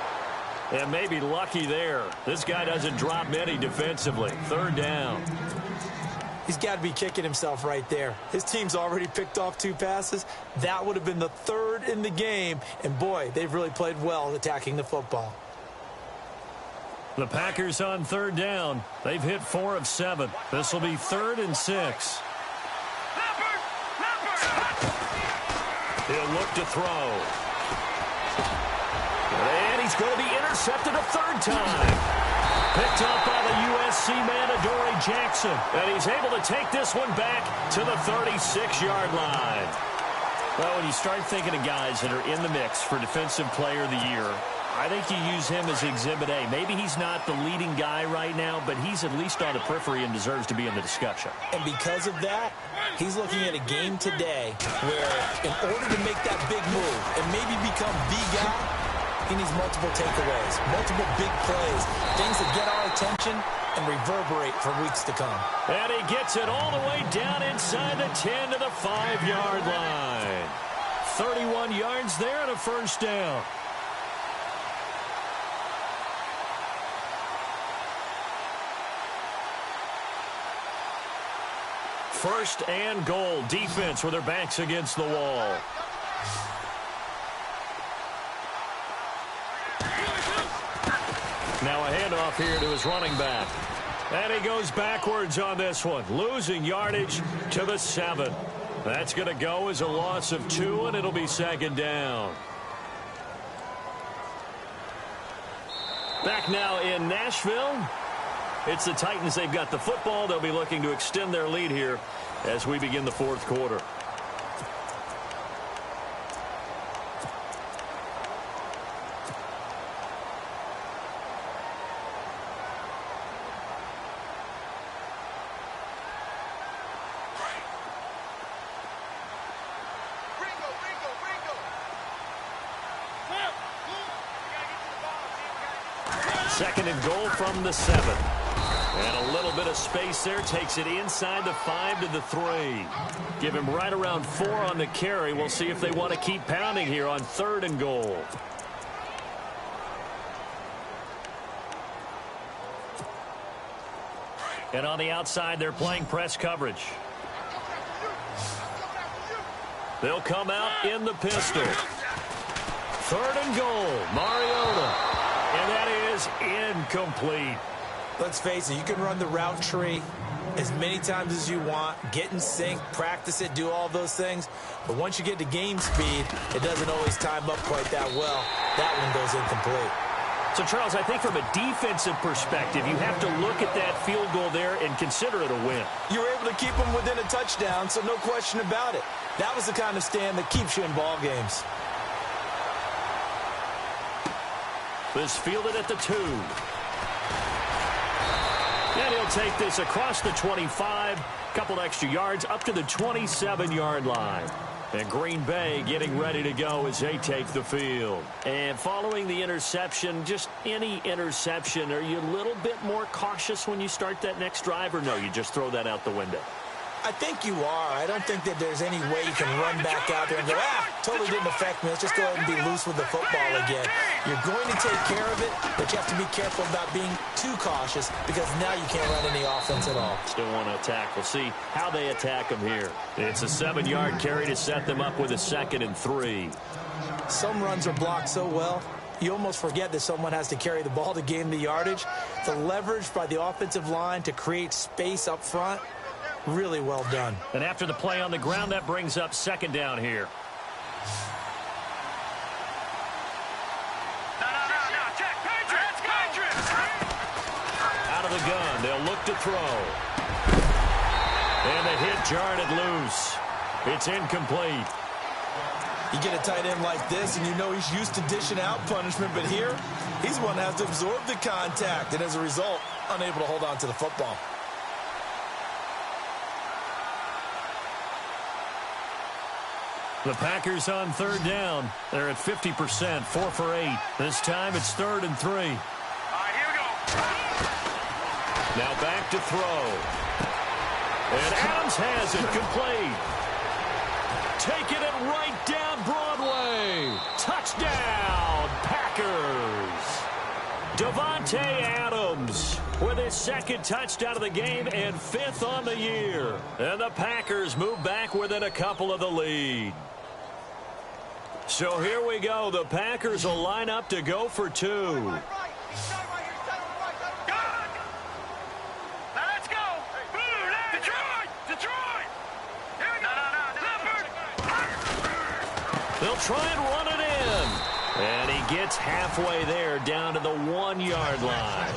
And maybe lucky there. This guy doesn't drop many defensively. Third down. He's got to be kicking himself right there. His team's already picked off 2 passes. That would have been the 3rd in the game. And, boy, they've really played well attacking the football. The Packers on third down. They've hit 4 of 7. This will be 3rd and 6. He'll look to throw. And he's going to be intercepted a 3rd time. Picked up by the USC man, Adoree Jackson. And he's able to take this one back to the 36-yard line. Well, when you start thinking of guys that are in the mix for Defensive Player of the Year, I think you use him as Exhibit A. Maybe he's not the leading guy right now, but he's at least on the periphery and deserves to be in the discussion. And because of that, he's looking at a game today where in order to make that big move and maybe become the guy, he needs multiple takeaways, multiple big plays, things that get our attention and reverberate for weeks to come. And he gets it all the way down inside the 10 to the 5-yard line. 31 yards there and a first down. First and goal. Defense with their backs against the wall. Now a handoff here to his running back. And he goes backwards on this one. Losing yardage to the 7. That's going to go as a loss of 2, and it'll be second down. Back now in Nashville. It's the Titans. They've got the football. They'll be looking to extend their lead here as we begin the 4th quarter. Second and goal from the 7. And a little bit of space there. Takes it inside the 5 to the 3. Give him right around 4 on the carry. We'll see if they want to keep pounding here on 3rd and goal. And on the outside, they're playing press coverage. They'll come out in the pistol. 3rd and goal. Mariota. And that is incomplete. Let's face it, you can run the route tree as many times as you want, get in sync, practice it, do all those things. But once you get to game speed, it doesn't always time up quite that well. That one goes incomplete. So, Charles, I think from a defensive perspective, you have to look at that field goal there and consider it a win. You were able to keep them within a touchdown, so no question about it. That was the kind of stand that keeps you in ball games. This fielded at the 2. And he'll take this across the 25, couple extra yards up to the 27-yard line. And Green Bay getting ready to go as they take the field. And following the interception, just any interception, are you a little bit more cautious when you start that next drive, or no, you just throw that out the window? I think you are. I don't think that there's any way you can run back out there and go, totally didn't affect me. Let's just go ahead and be loose with the football again. You're going to take care of it, but you have to be careful about being too cautious because now you can't run any offense at all. Still want to attack. We'll see how they attack them here. It's a 7-yard carry to set them up with a 2nd and 3. Some runs are blocked so well, you almost forget that someone has to carry the ball to gain the yardage. The leverage by the offensive line to create space up front, really well done. And after the play on the ground, that brings up 2nd down here. Out of the gun, they'll look to throw. And the hit jarred it loose. It's incomplete. You get a tight end like this, and you know he's used to dishing out punishment, but here, he's the one that has to absorb the contact, and as a result, unable to hold on to the football. The Packers on third down. They're at 50%, 4 for 8. This time it's 3rd and 3. All right, here we go. Now back to throw. And Adams has it complete. Taking it right down Broadway. Touchdown, Packers. Davante Adams with his 2nd touchdown of the game and 5th on the year. And the Packers move back within a couple of the lead. So here we go. The Packers will line up to go for 2. Now let's go. Detroit. Here we go. They'll try and run it in. And he gets halfway there, down to the 1-yard line.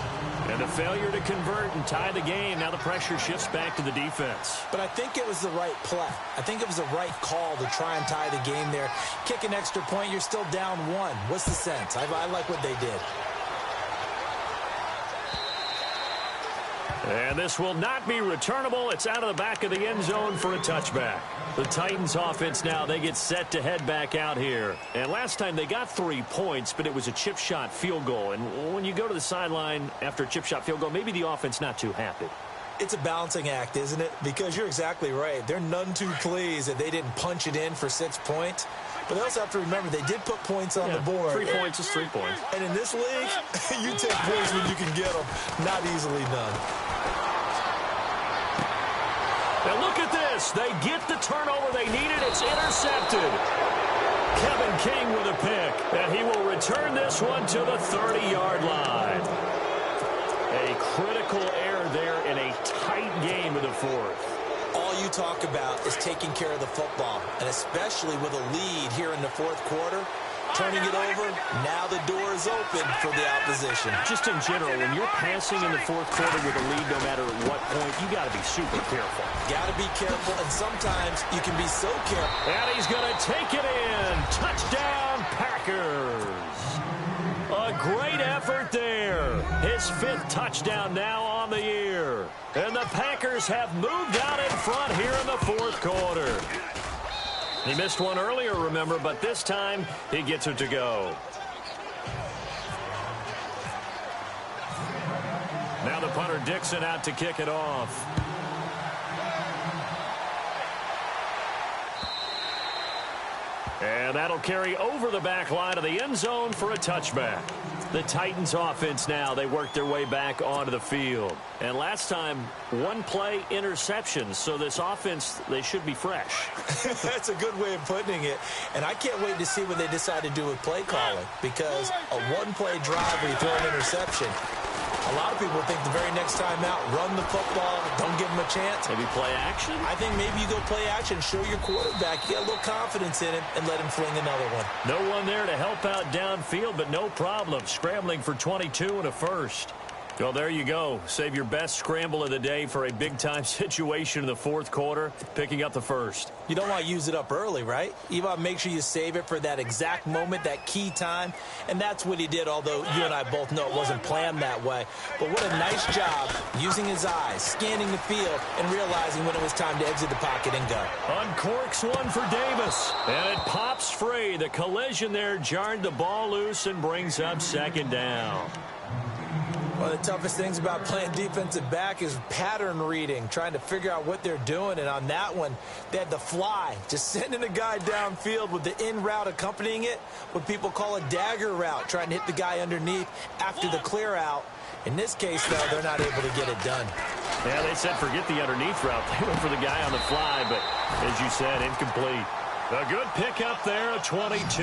And a failure to convert and tie the game. Now the pressure shifts back to the defense. But I think it was the right play. I think it was the right call to try and tie the game there. Kick an extra point, you're still down 1. What's the sense? I like what they did. And this will not be returnable. It's out of the back of the end zone for a touchback. The Titans offense now, they get set to head back out here. And last time they got 3 points, but it was a chip shot field goal. And when you go to the sideline after a chip shot field goal, maybe the offense not too happy. It's a balancing act, isn't it? Because you're exactly right. They're none too pleased that they didn't punch it in for 6 points. But they also have to remember they did put points on the board. 3 points is 3 points. And in this league, you take points when you can get them. Not easily done. And look at this. They get the turnover they needed. It's intercepted. Kevin King with a pick. And he will return this one to the 30-yard line. A critical error there in a tight game of the 4th. All you talk about is taking care of the football, and especially with a lead here in the 4th quarter. Turning it over, now the door is open for the opposition. Just in general, when you're passing in the 4th quarter with a lead, no matter at what point, you got to be super careful. Got to be careful, and sometimes you can be so careful. And he's going to take it in. Touchdown, Packers. A great effort there. His 5th touchdown now on the year. And the Packers have moved out in front here in the 4th quarter. He missed one earlier, remember, but this time he gets it to go. Now the punter Dixon out to kick it off. And that'll carry over the back line of the end zone for a touchback. The Titans offense now, they work their way back onto the field. And last time, 1 play interception. So this offense, they should be fresh. That's a good way of putting it. And I can't wait to see what they decide to do with play calling. Because a 1-play drive where you throw an interception, a lot of people think the very next time out, run the football, don't give them a chance. Maybe play action? I think maybe you go play action, show your quarterback, get a little confidence in him, and let him fling another one. No one there to help out downfield, but no problem. Scrambling for 22 and a first. Well, there you go. Save your best scramble of the day for a big-time situation in the 4th quarter, picking up the first. You don't want to use it up early, right? You want to make sure you save it for that exact moment, that key time. And that's what he did, although you and I both know it wasn't planned that way. But what a nice job using his eyes, scanning the field, and realizing when it was time to exit the pocket and go. Uncorks one for Davis. And it pops free. The collision there jarred the ball loose and brings up 2nd down. One of the toughest things about playing defensive back is pattern reading, trying to figure out what they're doing. And on that one, they had the fly, just sending a guy downfield with the in route accompanying it, what people call a dagger route, trying to hit the guy underneath after the clear out. In this case, though, they're not able to get it done. Yeah, they said forget the underneath route. They went for the guy on the fly, but as you said, incomplete. A good pickup there, a 22.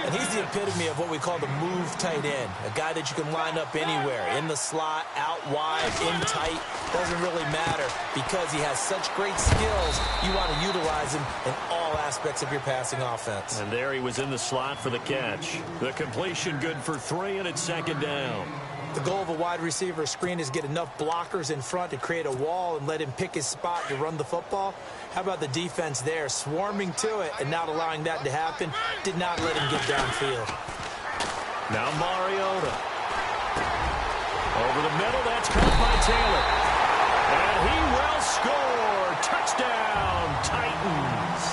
And he's the epitome of what we call the move tight end, a guy that you can line up anywhere, in the slot, out wide, in tight, doesn't really matter because he has such great skills. You want to utilize him in all aspects of your passing offense. And there he was in the slot for the catch. The completion good for 3, and it's 2nd down. The goal of a wide receiver screen is get enough blockers in front to create a wall and let him pick his spot to run the football. How about the defense there, swarming to it and not allowing that to happen? Did not let him get downfield. Now Mariota. Over the middle, that's caught by Taylor. And he will score. Touchdown, Titans.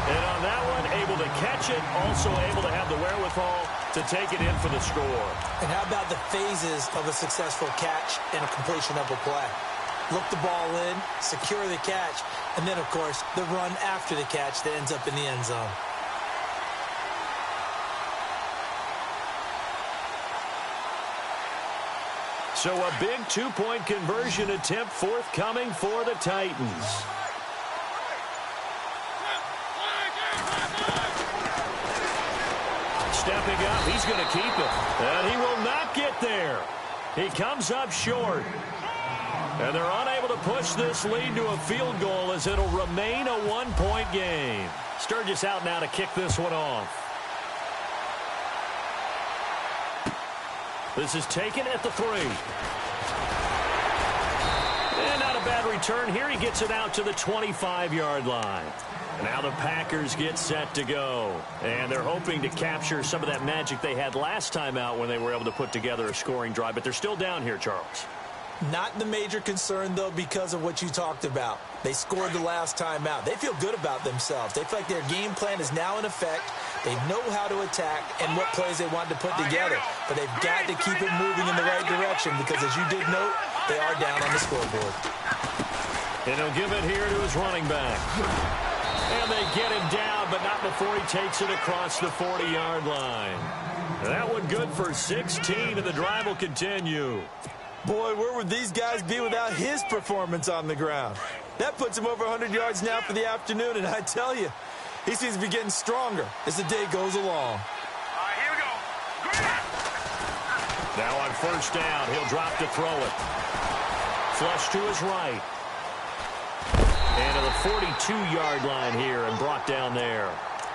And on that one, able to catch it, also able to have the wherewithal to take it in for the score. And how about the phases of a successful catch and a completion of a play? Look the ball in, secure the catch, and then, of course, the run after the catch that ends up in the end zone. So a big two-point conversion attempt forthcoming for the Titans. Stepping up, he's going to keep it. And he will not get there. He comes up short. And they're unable to push this lead to a field goal as it'll remain a one-point game. Sturgis out now to kick this one off. This is taken at the 3. And not a bad return here. He gets it out to the 25-yard line. Now the Packers get set to go. And they're hoping to capture some of that magic they had last time out when they were able to put together a scoring drive. But they're still down here, Charles. Not the major concern, though, because of what you talked about. They scored the last time out. They feel good about themselves. They feel like their game plan is now in effect. They know how to attack and what plays they want to put together. But they've got to keep it moving in the right direction because, as you did note, they are down on the scoreboard. And he'll give it here to his running back. And they get him down, but not before he takes it across the 40-yard line. And that one good for 16, and the drive will continue. Boy, where would these guys be without his performance on the ground? That puts him over 100 yards now for the afternoon, and I tell you, he seems to be getting stronger as the day goes along. All right, here we go. Now on first down, he'll drop to throw it. Flush to his right. And to the 42-yard line here and brought down there.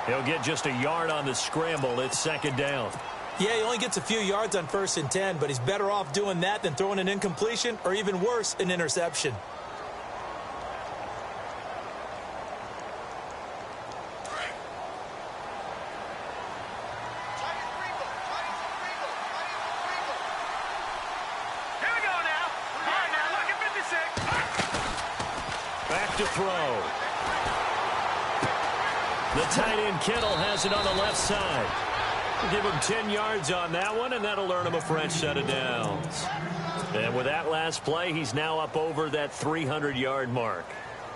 He'll get just a yard on the scramble. It's second down. Yeah, he only gets a few yards on 1st and 10, but he's better off doing that than throwing an incompletion or, even worse, an interception. Here we go now. All right, now look at 56. Back to throw. The tight end Kittle has it on the left side. Give him 10 yards on that one, and that'll earn him a fresh set of downs. And with that last play, he's now up over that 300-yard mark.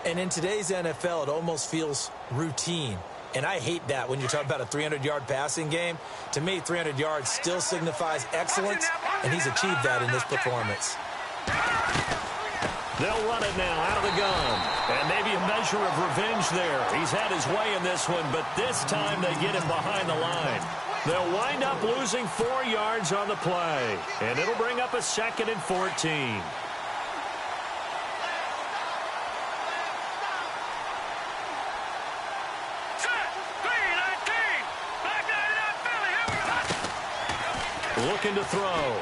And in today's NFL, it almost feels routine. And I hate that when you're talking about a 300-yard passing game. To me, 300 yards still signifies excellence, and he's achieved that in this performance. They'll run it now out of the gun. And maybe a measure of revenge there. He's had his way in this one, but this time they get him behind the line. They'll wind up losing 4 yards on the play. And it'll bring up a 2nd and 14. Looking to throw.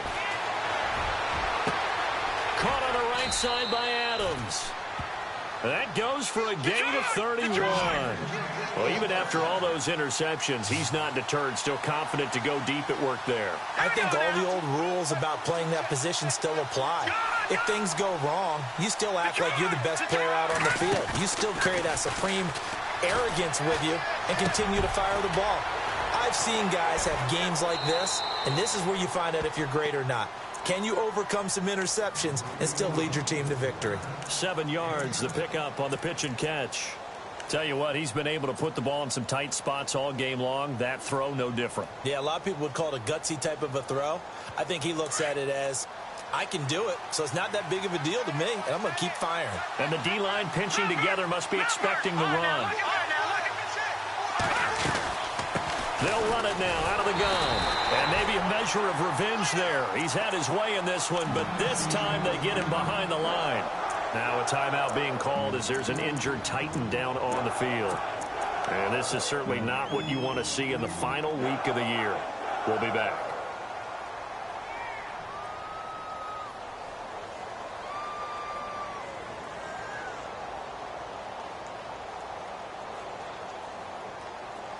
Caught on the right side by Adams. That goes for a gain of 31. Well, even after all those interceptions, he's not deterred, still confident to go deep at work there. I think all the old rules about playing that position still apply. If things go wrong, you still act like you're the best player out on the field. You still carry that supreme arrogance with you and continue to fire the ball. I've seen guys have games like this, and this is where you find out if you're great or not. Can you overcome some interceptions and still lead your team to victory? 7 yards, the pickup on the pitch and catch. Tell you what, he's been able to put the ball in some tight spots all game long. That throw, no different. Yeah, a lot of people would call it a gutsy type of a throw. I think he looks at it as, I can do it, so it's not that big of a deal to me, and I'm going to keep firing. And the D-line pinching together must be expecting the run. They'll run it now out of the gun. And maybe a measure of revenge there. He's had his way in this one, but this time they get him behind the line. Now a timeout being called as there's an injured Titan down on the field. And this is certainly not what you want to see in the final week of the year. We'll be back.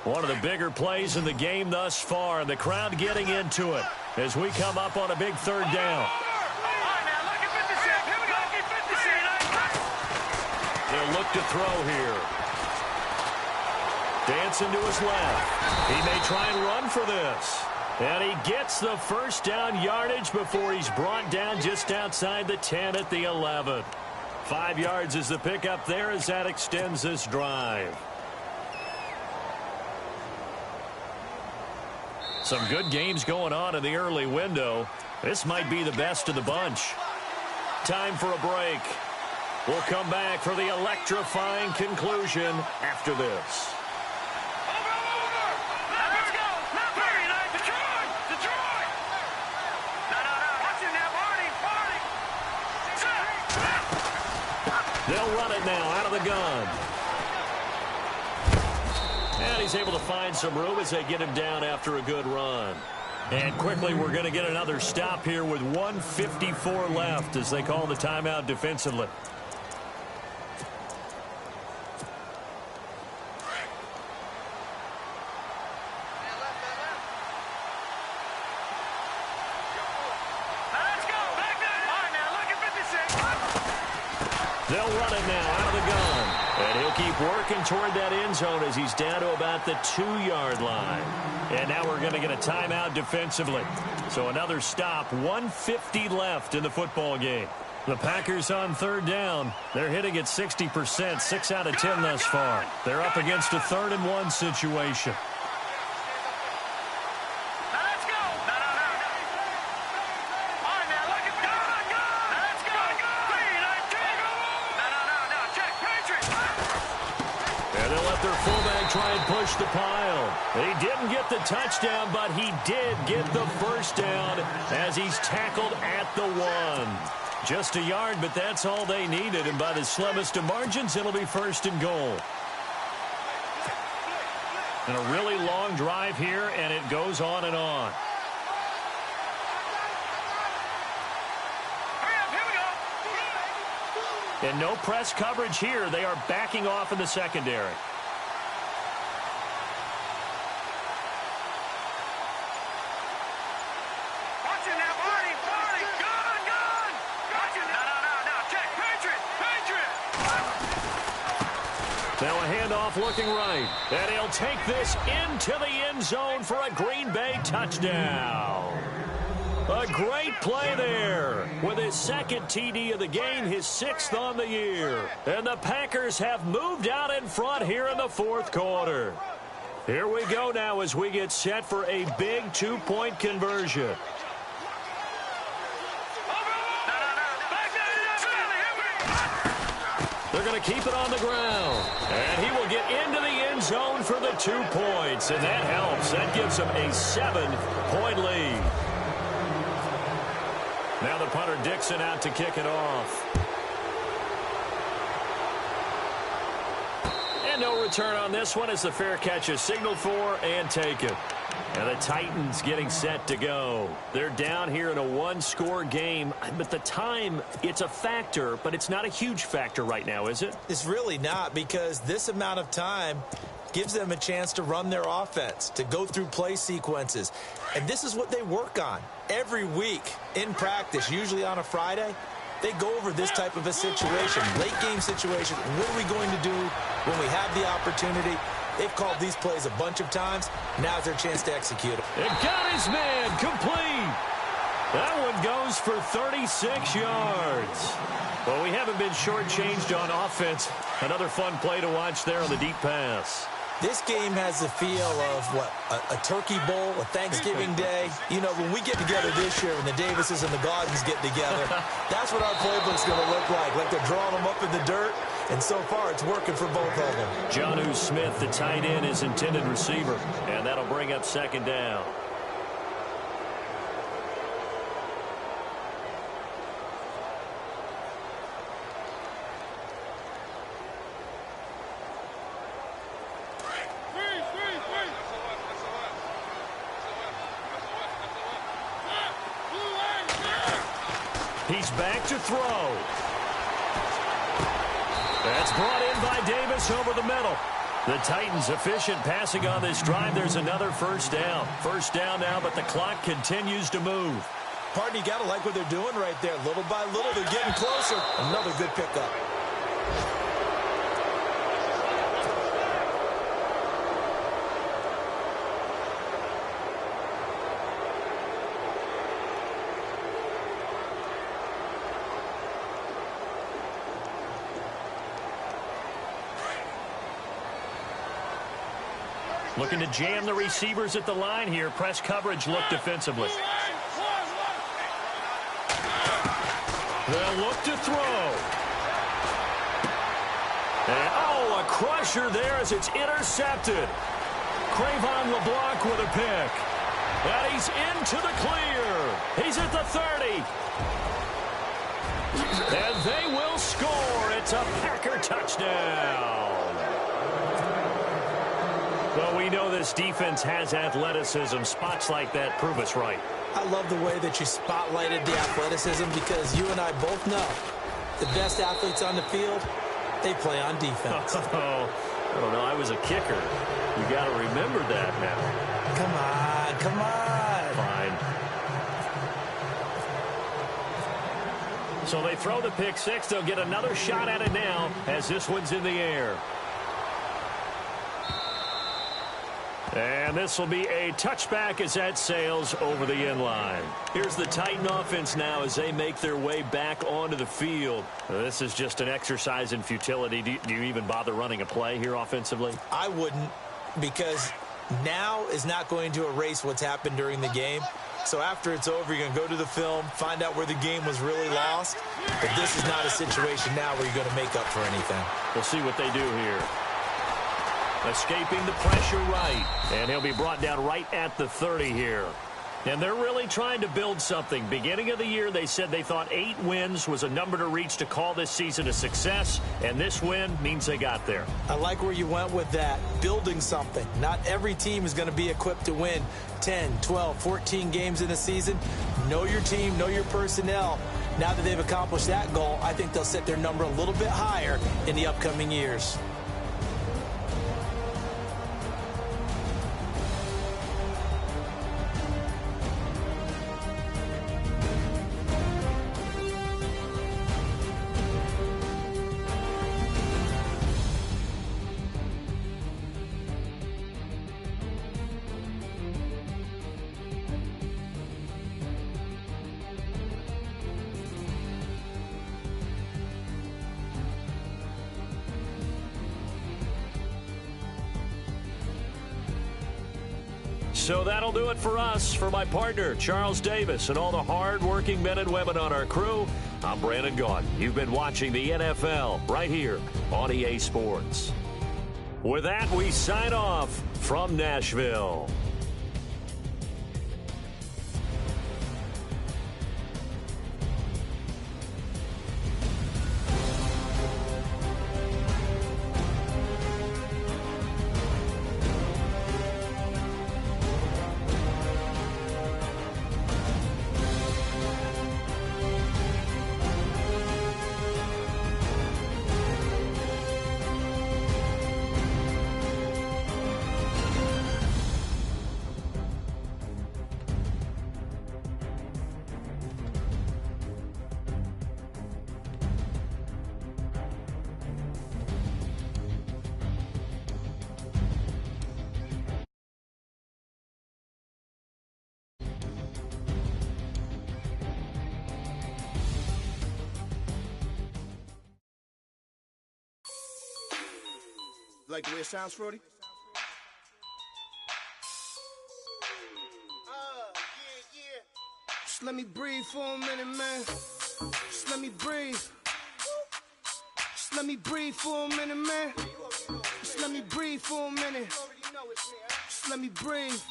One of the bigger plays in the game thus far, and the crowd getting into it as we come up on a big third down. They'll look to throw here. Dancing to his left. He may try and run for this. And he gets the first down yardage before he's brought down just outside the 10 at the 11. 5 yards is the pickup there as that extends this drive. Some good games going on in the early window. This might be the best of the bunch. Time for a break. We'll come back for the electrifying conclusion after this. They'll run it now out of the gun. And he's able to find some room as they get him down after a good run. And quickly we're going to get another stop here with 1:54 left as they call the timeout defensively. They'll run it now out of the gun. And he'll keep working toward that end zone as he's down to about the 2-yard line. And now we're going to get a timeout defensively. So another stop, 1:50 left in the football game. The Packers on third down. They're hitting at 60%, 6 out of 10 thus far. They're up against a 3rd-and-1 situation. Try and push the pile. He didn't get the touchdown, but he did get the first down as he's tackled at the 1. Just a yard, but that's all they needed, and by the slimmest of margins, it'll be 1st and goal. And a really long drive here, and it goes on and on. And no press coverage here. They are backing off in the secondary. Now a handoff looking right. And he'll take this into the end zone for a Green Bay touchdown. A great play there. With his 2nd TD of the game, his 6th on the year. And the Packers have moved out in front here in the 4th quarter. Here we go now as we get set for a big 2-point conversion. They're going to keep it on the ground. And he will get into the end zone for the 2 points. And that helps. That gives him a 7-point lead. Now the punter Dixon out to kick it off. And no return on this one as the fair catch is signaled for and taken. And the Titans getting set to go. They're down here in a 1-score game. But the time, it's a factor, but it's not a huge factor right now, is it? It's really not, because this amount of time gives them a chance to run their offense, to go through play sequences. And this is what they work on every week in practice, usually on a Friday. They go over this type of a situation, late game situation. What are we going to do when we have the opportunity? They've called these plays a bunch of times. Now's their chance to execute it. It got his man complete. That one goes for 36 yards. Well, we haven't been shortchanged on offense. Another fun play to watch there on the deep pass. This game has the feel of, what, a turkey bowl, a Thanksgiving day. You know, when we get together this year and the Davises and the Gaudens get together, that's what our playbook's going to look like they're drawing them up in the dirt. And so far, it's working for both of them. Jonnu Smith, the tight end, is intended receiver. And that'll bring up 2nd down. He's back to throw. That's brought in by Davis over the middle. The Titans efficient passing on this drive. There's another first down. First down now, but the clock continues to move. Partner, you got to like what they're doing right there. Little by little, they're getting closer. Another good pickup. Looking to jam the receivers at the line here. Press coverage look defensively. They'll look to throw. And, oh, a crusher there as it's intercepted. Cravon LeBlanc with a pick. And he's into the clear. He's at the 30. And they will score. It's a Packer touchdown. Well, we know this defense has athleticism. Spots like that prove us right. I love the way that you spotlighted the athleticism because you and I both know the best athletes on the field, they play on defense. Oh, I don't know. I was a kicker. You got to remember that now. Come on, come on. Fine. So they throw the pick six. They'll get another shot at it now as this one's in the air. And this will be a touchback as that sails over the end line. Here's the Titan offense now as they make their way back onto the field. This is just an exercise in futility. Do you even bother running a play here offensively? I wouldn't, because now is not going to erase what's happened during the game. So after it's over, you're going to go to the film, find out where the game was really lost. But this is not a situation now where you're going to make up for anything. We'll see what they do here. Escaping the pressure right. And he'll be brought down right at the 30 here. And they're really trying to build something. Beginning of the year, they said they thought 8 wins was a number to reach to call this season a success. And this win means they got there. I like where you went with that. Building something. Not every team is going to be equipped to win 10, 12, 14 games in a season. Know your team, know your personnel. Now that they've accomplished that goal, I think they'll set their number a little bit higher in the upcoming years. So that'll do it for us. For my partner, Charles Davis, and all the hard-working men and women on our crew, I'm Brandon Gaudin. You've been watching the NFL right here on EA Sports. With that, we sign off from Nashville. Like the way it sounds, Frody? Yeah. Just let me breathe for a minute, man. Just let me breathe. Just let me breathe for a minute, man. Just let me breathe for a minute. Just let me breathe.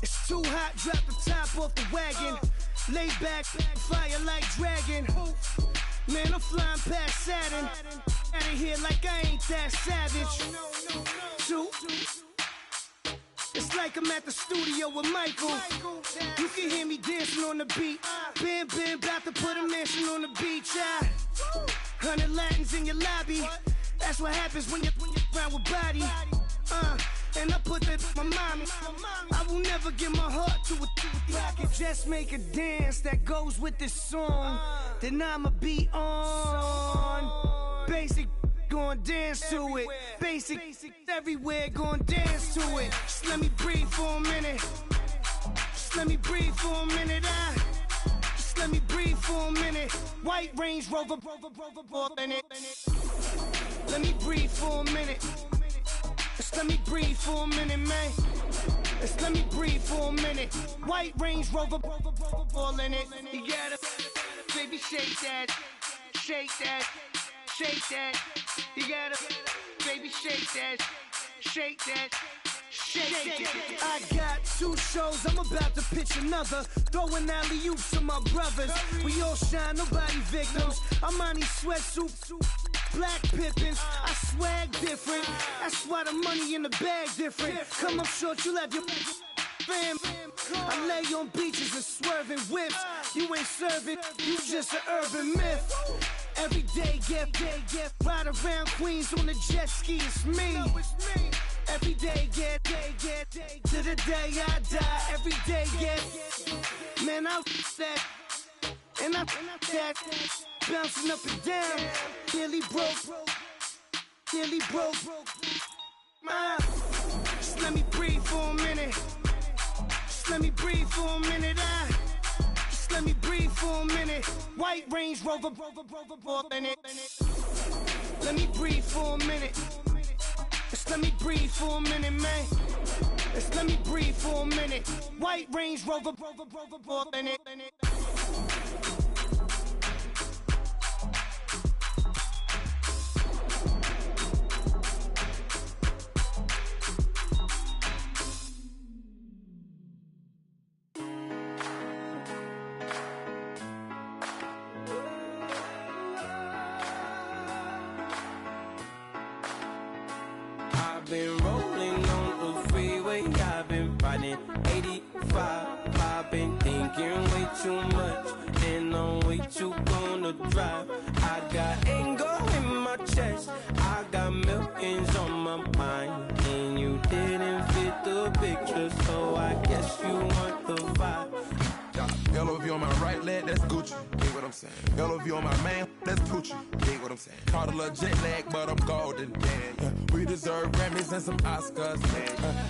It's too hot, drop the top off the wagon. Lay back, fire like dragon. Man, I'm flying past Saturn. Out of here like I ain't that savage. Two. It's like I'm at the studio with Michael. You can hear me dancing on the beat. Bam, about to put a mansion on the beach. 100 Latins in your lobby. That's what happens when you're around with body. And I put that in my mommy. I will never give my heart to a I can just make a dance that goes with this song. Then I'ma be on. Basic, gon' dance to it. Basic, everywhere, gon' dance to it. Just let me breathe for a minute. Just let me breathe for a minute. Just let me breathe for a minute. White Range Rover, in it. Let me breathe for a minute. Just let me breathe for a minute, man. Just let me breathe for a minute. White Range Rover, all in it. You gotta, baby, shake that, shake that, shake that. You gotta, baby, shake that, shake that. Shake it. I got 2 shows, I'm about to pitch another. Throwing alley-oops to my brothers. We all shine, nobody victims. I'm on these sweatsuits, black Pippins. I swag different. That's why the money in the bag different. Come up short, you'll have your fam. I lay on beaches and swerving whips. You ain't serving, you just an urban myth. Every day, get ride around Queens on the jet ski, it's me. Every day, get to the day I die. Every day, get man, I that and I that bouncing up and down. Nearly broke. Just let me breathe for a minute. Just let me breathe for a minute. Just let me breathe for a minute. White Range Rover, in it. Let me breathe for a minute. Just let me breathe for a minute, man. Just let me breathe for a minute. White Range Rover, in it. I've been rolling on the freeway, I've been riding 85. I've been thinking way too much, and I'm way too gonna drive. I got anger in my chest, I got millions on my mind, and you didn't fit the picture, so I guess you want the vibe. Yellow view on my right leg, that's Gucci. Dig what I'm saying. Yellow view on my man, that's Poochie. Dig what I'm saying. Caught a little jet lag, but I'm golden. Yeah. We deserve Grammys and some Oscars.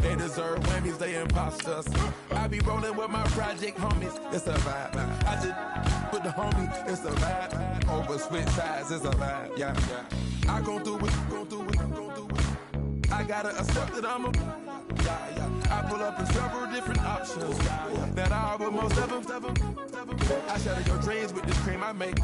They deserve Whammies, they imposters. I be rolling with my project homies. It's a vibe. I just put the homie. It's a vibe. Over switch sides, it's a vibe. Yeah. I gon' do it. I gotta accept that I'm a. I pull up in several different options that I almost ever. I shatter your dreams with this cream I make.